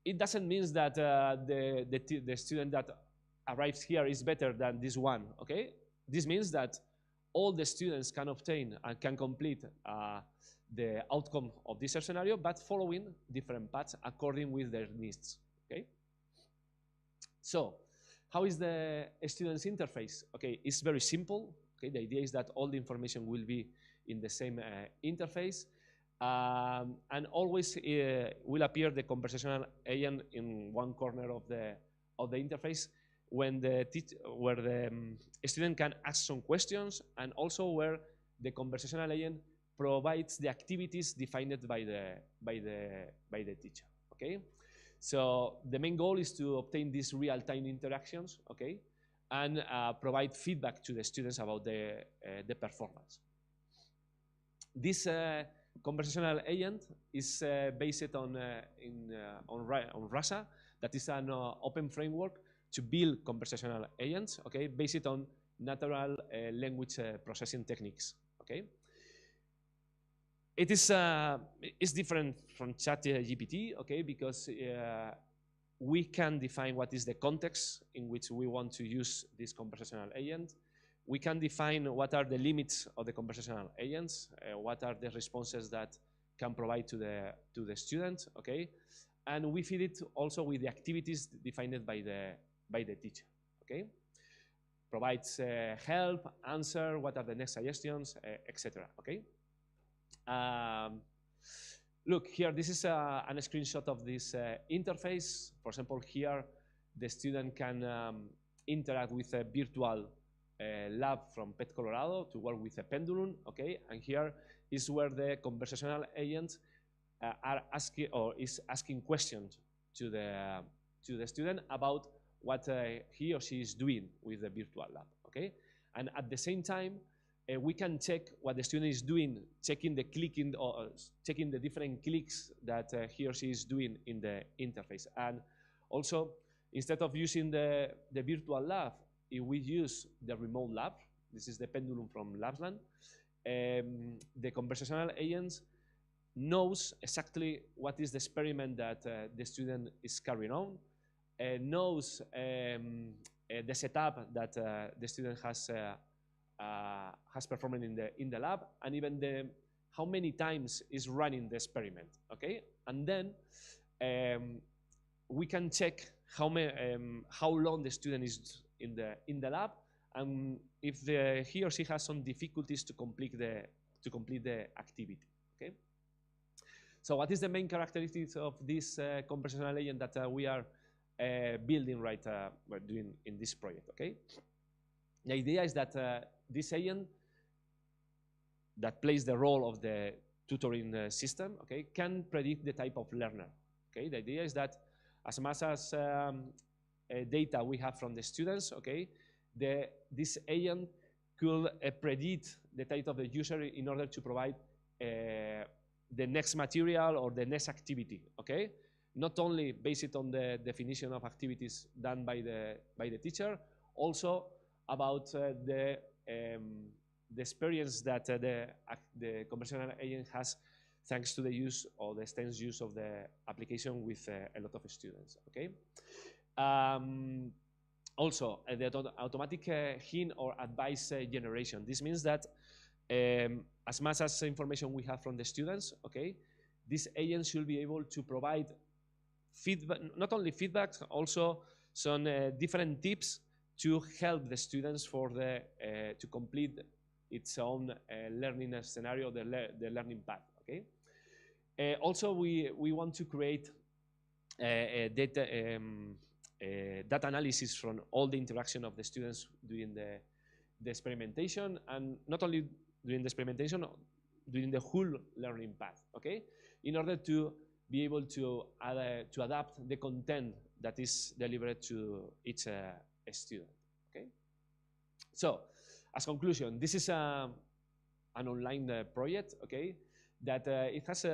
It doesn't mean that the student that arrives here is better than this one, okay? This means that all the students can obtain and can complete the outcome of this scenario, but following different paths according with their needs, okay? So, how is the student's interface? Okay, it's very simple, okay? The idea is that all the information will be in the same interface, and always will appear the conversational agent in one corner of the interface when the student can ask some questions, and also where the conversational agent provides the activities defined by the teacher. Okay, so the main goal is to obtain these real-time interactions. Okay, and provide feedback to the students about the performance. This conversational agent is based on RASA, that is an open framework to build conversational agents, okay, based on natural language processing techniques, okay. It is it's different from ChatGPT, okay, because we can define what is the context in which we want to use this conversational agent. We can define what are the limits of the conversational agents, what are the responses that can provide to the student, okay, and we feed it also with the activities defined by the teacher, okay. Provides help, answer, what are the next suggestions, etc. Okay. Look here, this is a screenshot of this interface. For example, here the student can interact with a virtual lab from Pet Colorado to work with a pendulum. Okay, and here is where the conversational agents are asking or is asking questions to the student about what he or she is doing with the virtual lab, okay? And at the same time, we can check what the student is doing, checking the clicking or checking the different clicks that he or she is doing in the interface. And also, instead of using the virtual lab, if we use the remote lab, this is the pendulum from Labsland, the conversational agents knows exactly what is the experiment that the student is carrying on, knows the setup that the student has performed in the lab, and even how many times is running the experiment. Okay, and then we can check how long the student is in the lab, and if he or she has some difficulties to complete the activity. Okay. So what is the main characteristics of this conversational agent that we are building we're doing in this project, okay? The idea is that this agent that plays the role of the tutoring system, okay, can predict the type of learner, okay? The idea is that as much as data we have from the students, okay, this agent could predict the type of the user in order to provide the next material or the next activity, okay? Not only based on the definition of activities done by the teacher, also about the experience that the conversational agent has thanks to the use or the extensive use of the application with a lot of students, okay? Also, the automatic hint or advice generation. This means that as much as information we have from the students, okay, this agent should be able to provide feedback, not only feedback, also some different tips to help the students for to complete its own learning scenario, the learning path, okay? Also, we want to create data analysis from all the interaction of the students during the experimentation, and not only during the experimentation, during the whole learning path, okay? In order to be able to adapt the content that is delivered to each student, okay? So, as conclusion, this is an online project, okay, that it has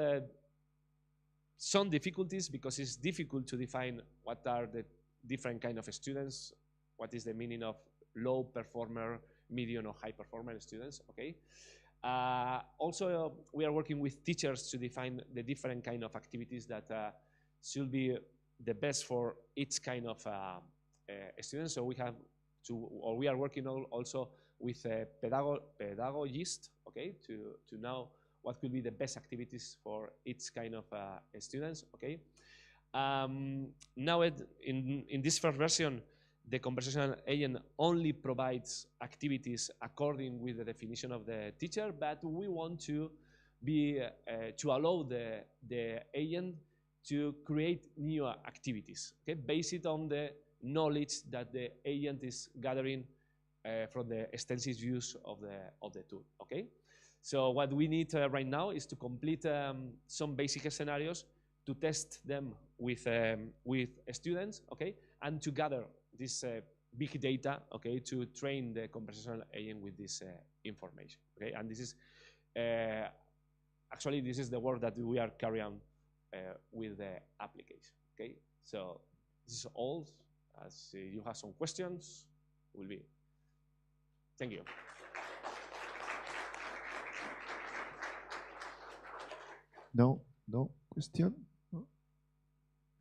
some difficulties because it's difficult to define what are the different kind of students, what is the meaning of low performer, medium or high performer students, okay? Also, we are working with teachers to define the different kind of activities that should be the best for each kind of students. So we have to, or we are working also with pedagogists, okay, to know what could be the best activities for each kind of students, okay? Now, in this first version, the conversational agent only provides activities according with the definition of the teacher, but we want to be to allow the agent to create new activities, okay, based on the knowledge that the agent is gathering from the extensive use of the tool, okay? So what we need right now is to complete some basic scenarios, to test them with students, okay, and to gather this big data, okay, to train the conversational agent with this information, okay? And this is actually this is the work that we are carrying on with the application, okay? So this is all. As you have some questions, will be. Thank you. No question? No?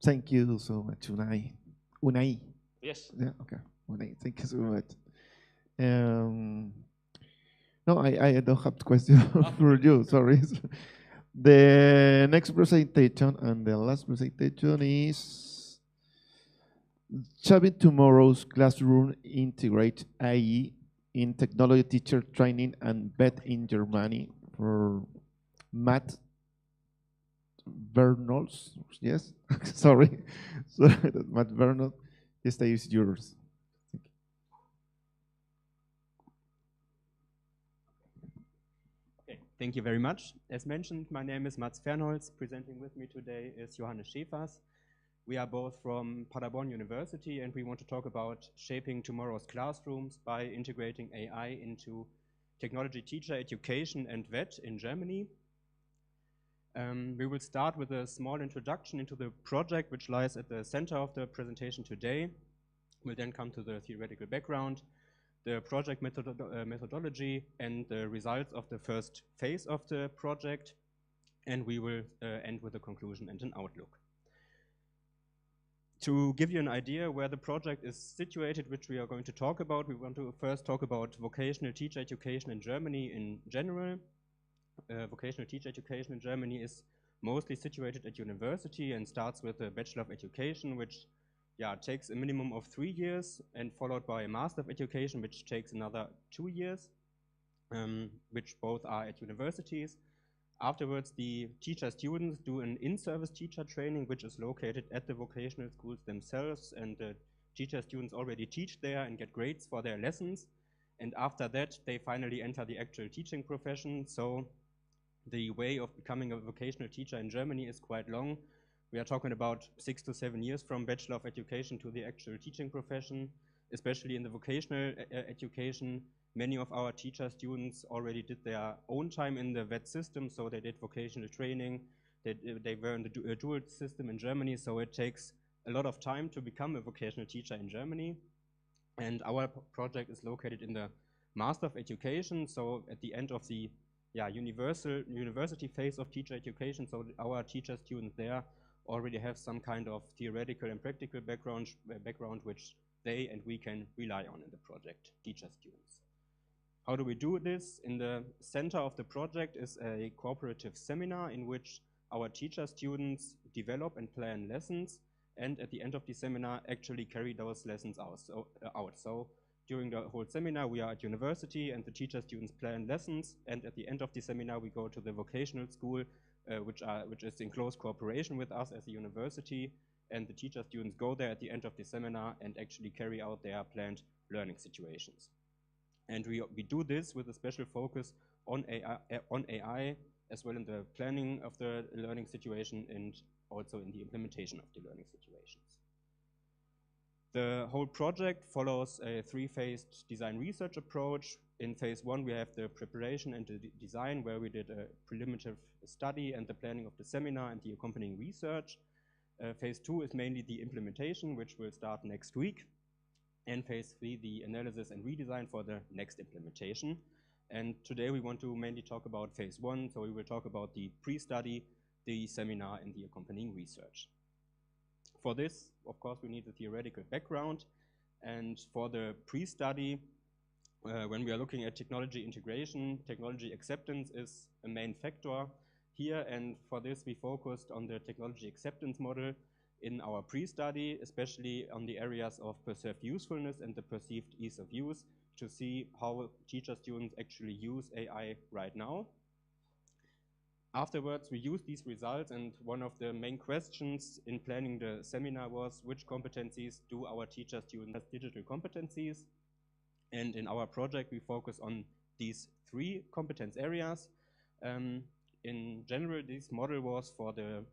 Thank you so much, Unai. Yes. Yeah, okay. Unai, thank you so much. No, I don't have question for you, sorry. The next presentation and the last presentation is shaping tomorrow's classroom, integrate AI in technology teacher training and bet in Germany for Matt Bernals. Yes, sorry, Matt Bernal. The stage is yours. Okay, thank you very much. As mentioned, my name is Mats Fernholz. Presenting with me today is Johannes Schäfers. We are both from Paderborn University, and we want to talk about shaping tomorrow's classrooms by integrating AI into technology teacher education and VET in Germany. We will start with a small introduction into the project, which lies at the center of the presentation today. We'll then come to the theoretical background, the project methodology, and the results of the first phase of the project. And we will end with a conclusion and an outlook. To give you an idea where the project is situated, which we are going to talk about, we want to first talk about vocational teacher education in Germany in general. Vocational teacher education in Germany is mostly situated at university and starts with a Bachelor of Education, which takes a minimum of 3 years, and followed by a Master of Education, which takes another 2 years, which both are at universities. Afterwards, the teacher students do an in-service teacher training, which is located at the vocational schools themselves, and the teacher students already teach there and get grades for their lessons. And after that, they finally enter the actual teaching profession. So the way of becoming a vocational teacher in Germany is quite long. We are talking about 6 to 7 years from Bachelor of Education to the actual teaching profession. Especially in the vocational education, many of our teacher students already did their own time in the VET system, so they did vocational training. They were in the dual system in Germany, so it takes a lot of time to become a vocational teacher in Germany. And our project is located in the Master of Education, so at the end of the university phase of teacher education, so our teacher students there already have some kind of theoretical and practical background which they and we can rely on in the project, teacher students. How do we do this? In the center of the project is a cooperative seminar in which our teacher students develop and plan lessons, and at the end of the seminar actually carry those lessons out. So during the whole seminar we are at university and the teacher students plan lessons, and at the end of the seminar we go to the vocational school which is in close cooperation with us as a university, and the teacher students go there at the end of the seminar and actually carry out their planned learning situations. And we do this with a special focus on AI as well in the planning of the learning situation and also in the implementation of the learning situations. The whole project follows a three-phased design research approach. In phase one, we have the preparation and the design, where we did a preliminary study and the planning of the seminar and the accompanying research. Phase two is mainly the implementation, which will start next week. And phase three, the analysis and redesign for the next implementation. And today we want to mainly talk about phase one, so we will talk about the pre-study, the seminar, and the accompanying research. For this, of course, we need a theoretical background. And for the pre-study, when we are looking at technology integration, technology acceptance is a main factor here. And for this, we focused on the technology acceptance model in our pre-study, especially on the areas of perceived usefulness and the perceived ease of use, to see how teacher students actually use AI right now. Afterwards, we use these results, and one of the main questions in planning the seminar was which competencies do our teacher students have digital competencies? And in our project, we focus on these three competence areas. In general, this model was for the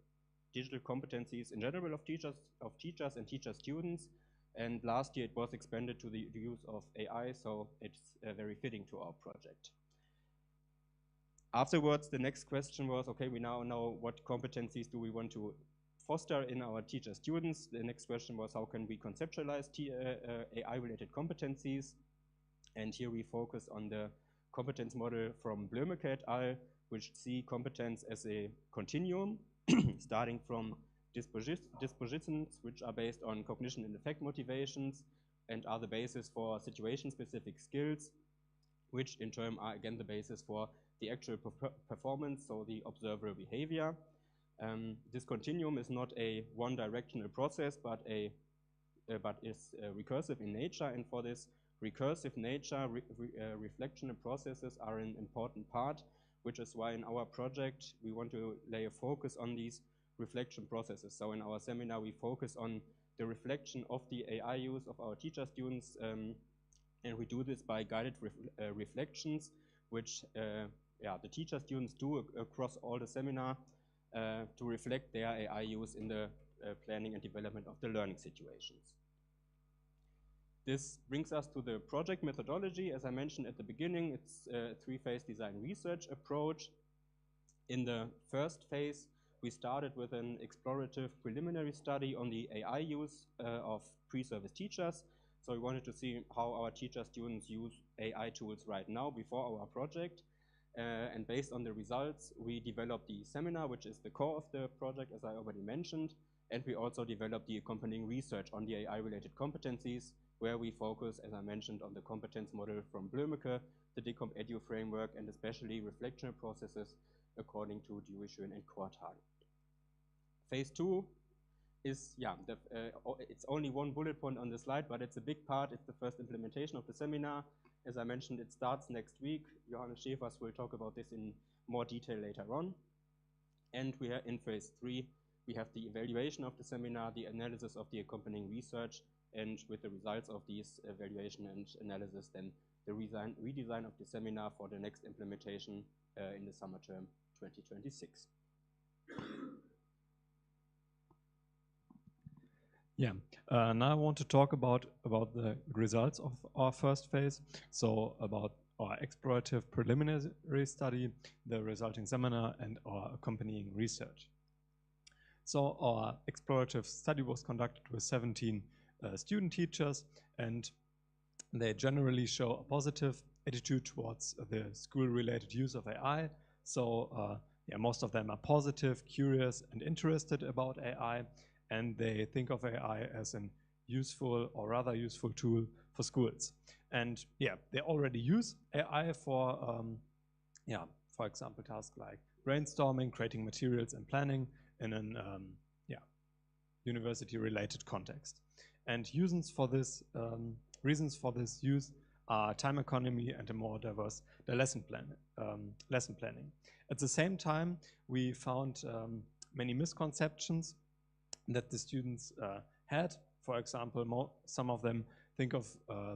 digital competencies in general of teachers and teacher students. And last year it was expanded to the use of AI, so it's very fitting to our project. Afterwards, the next question was, okay, we now know what competencies do we want to foster in our teacher students. The next question was, how can we conceptualize AI-related competencies? And here we focus on the competence model from Blömeke et al., which see competence as a continuum, starting from dispositions, which are based on cognition and affect motivations, and are the basis for situation-specific skills, which in turn are again the basis for the actual performance, so the observable behavior. This continuum is not a one-directional process, but is recursive in nature, and for this recursive nature, reflection processes are an important part, which is why in our project we want to lay a focus on these reflection processes. So in our seminar we focus on the reflection of the AI use of our teacher students, and we do this by guided reflections, which the teacher students do across all the seminar to reflect their AI use in the planning and development of the learning situations. This brings us to the project methodology. As I mentioned at the beginning, it's a three-phase design research approach. In the first phase, we started with an explorative preliminary study on the AI use of pre-service teachers. So we wanted to see how our teacher students use AI tools right now before our project. And based on the results, we developed the seminar, which is the core of the project, as I already mentioned. And we also developed the accompanying research on the AI-related competencies, where we focus, as I mentioned, on the competence model from Blömeke, the DECOMP-EDU framework, and especially reflectional processes according to Dewey-Schoen and Quartal. Phase two is, it's only one bullet point on the slide, but it's a big part. It's the first implementation of the seminar. As I mentioned, it starts next week. Johannes Schäfers will talk about this in more detail later on. And we are in phase three. We have the evaluation of the seminar, the analysis of the accompanying research, and with the results of these evaluation and analysis, then the redesign of the seminar for the next implementation in the summer term 2026. Yeah, now I want to talk about the results of our first phase. So about our explorative preliminary study, the resulting seminar, and our accompanying research. So our explorative study was conducted with 17 student teachers, and they generally show a positive attitude towards the school-related use of AI. So yeah, most of them are positive, curious, and interested about AI, and they think of AI as an useful or rather useful tool for schools. And yeah, they already use AI for, yeah, for example, tasks like brainstorming, creating materials, and planning in an yeah, university-related context. And reasons for this use are time economy and a more diverse lesson planning. At the same time, we found many misconceptions that the students had. For example, some of them think of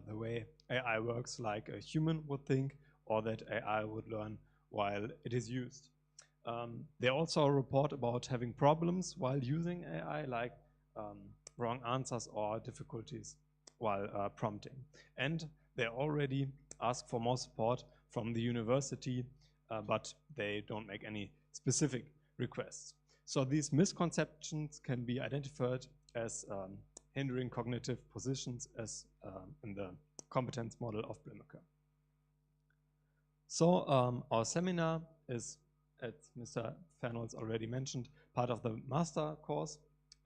the way AI works like a human would think, or that AI would learn while it is used. They also report about having problems while using AI, like wrong answers or difficulties while prompting. And they already ask for more support from the university, but they don't make any specific requests. So these misconceptions can be identified as hindering cognitive positions as in the competence model of Blumenker. So our seminar is, as Mr. Fernholz already mentioned, part of the master course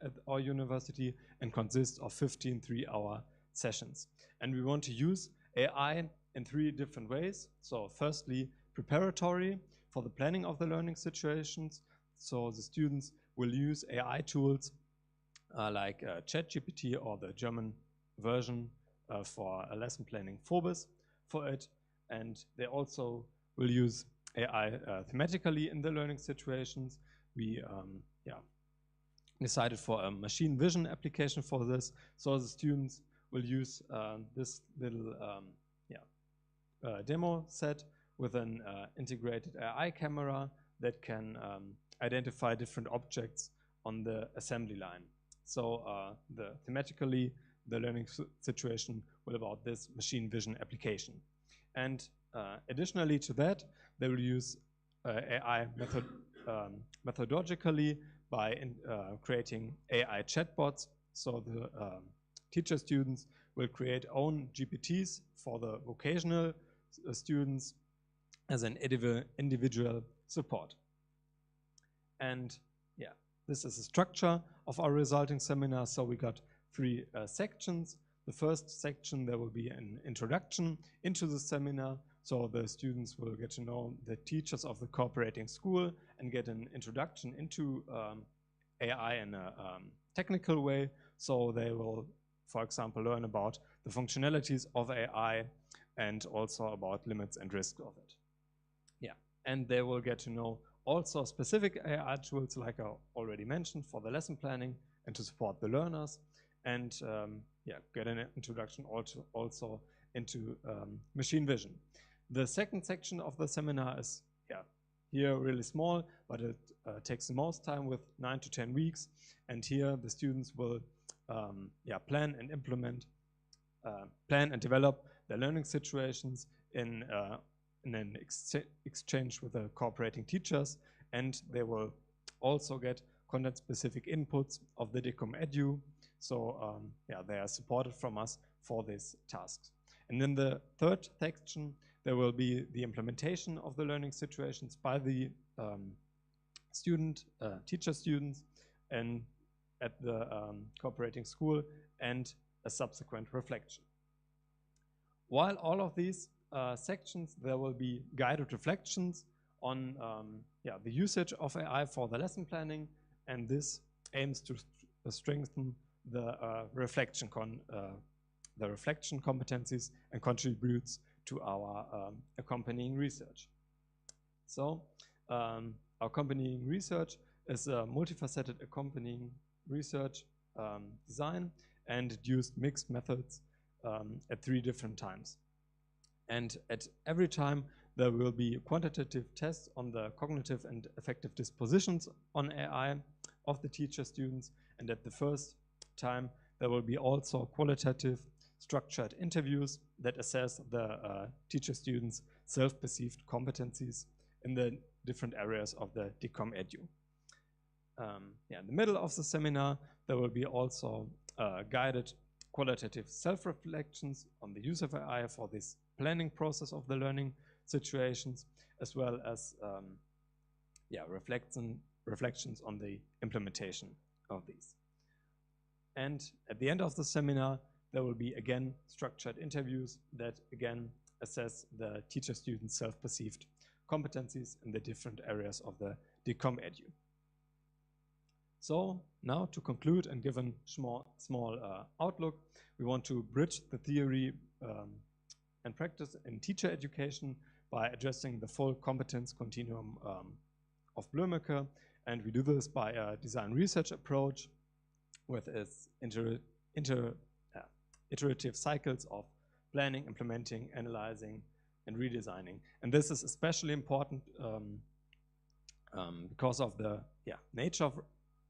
at our university and consists of 15 3-hour sessions. And we want to use AI in 3 different ways. So firstly, preparatory for the planning of the learning situations. So the students will use AI tools like ChatGPT or the German version for a lesson planning Phobis for it. And they also will use AI thematically in the learning situations. We decided for a machine vision application for this. So the students will use this little demo set with an integrated AI camera that can identify different objects on the assembly line. So thematically, the learning situation will about this machine vision application. And additionally to that, they will use AI methodologically by creating AI chatbots. So the teacher students will create own GPTs for the vocational students as an individual support. And yeah, this is the structure of our resulting seminar. So we got 3 sections. The first section, there will be an introduction into the seminar. So the students will get to know the teachers of the cooperating school and get an introduction into AI in a technical way. So they will, for example, learn about the functionalities of AI and also about limits and risks of it. Yeah, and they will get to know also specific AI tools, like I already mentioned, for the lesson planning and to support the learners, and yeah, get an introduction also into machine vision. The second section of the seminar is here really small, but it takes the most time with 9 to 10 weeks. And here the students will plan and implement, plan and develop their learning situations in an exchange with the cooperating teachers, and they will also get content-specific inputs of the DICOM Edu. So they are supported from us for these tasks. And in the third section, there will be the implementation of the learning situations by the teacher students and at the cooperating school, and a subsequent reflection. While all of these sections, there will be guided reflections on the usage of AI for the lesson planning, and this aims to strengthen the reflection competencies and contributes to our accompanying research. So our accompanying research is a multifaceted accompanying research design, and it used mixed methods at 3 different times. And at every time, there will be quantitative tests on the cognitive and affective dispositions on AI of the teacher students. And at the first time, there will be also qualitative structured interviews that assess the teacher students' self-perceived competencies in the different areas of the DICOM Edu. In the middle of the seminar, there will be also guided qualitative self-reflections on the use of AI for this planning process of the learning situations, as well as reflections on the implementation of these. And at the end of the seminar, there will be again structured interviews that again assess the teacher-student self-perceived competencies in the different areas of the DCOM edu. So now to conclude and give a small outlook, we want to bridge the theory and practice in teacher education by addressing the full competence continuum of Bloemeke, and we do this by a design research approach with its iterative cycles of planning, implementing, analyzing, and redesigning. And this is especially important because of the nature of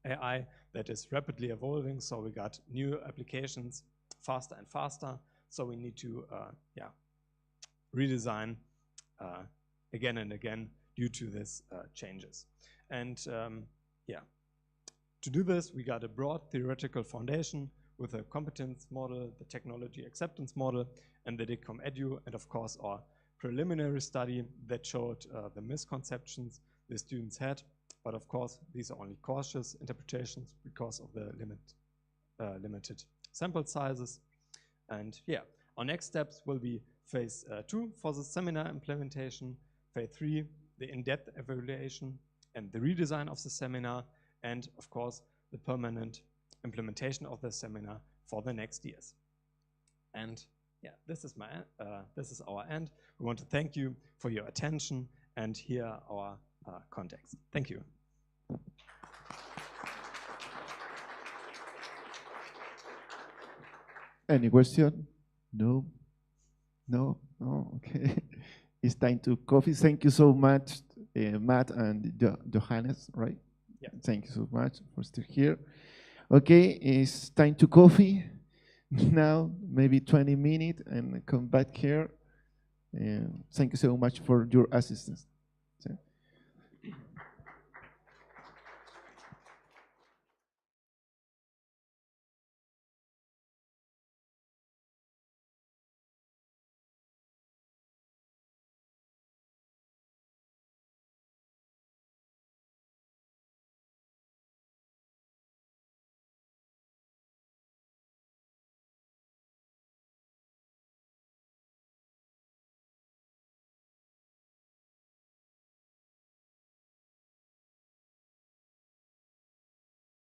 AI that is rapidly evolving. So we got new applications faster and faster. So we need to redesign again and again due to these changes. And to do this, we got a broad theoretical foundation with a competence model, the technology acceptance model, and the DCOM edu, and of course our preliminary study that showed the misconceptions the students had. But of course, these are only cautious interpretations because of the limited sample sizes. And our next steps will be phase 2 for the seminar implementation, phase 3, the in-depth evaluation and the redesign of the seminar, and of course, the permanent implementation of the seminar for the next years. And this is our end. We want to thank you for your attention, and here are our contacts. Thank you. Any question? No? No? No? Okay. It's time to coffee. Thank you so much, Matt and Johannes, right? Yeah. Thank you so much for still here. Okay, it's time to coffee. Now, maybe 20 minutes and come back here. Thank you so much for your assistance.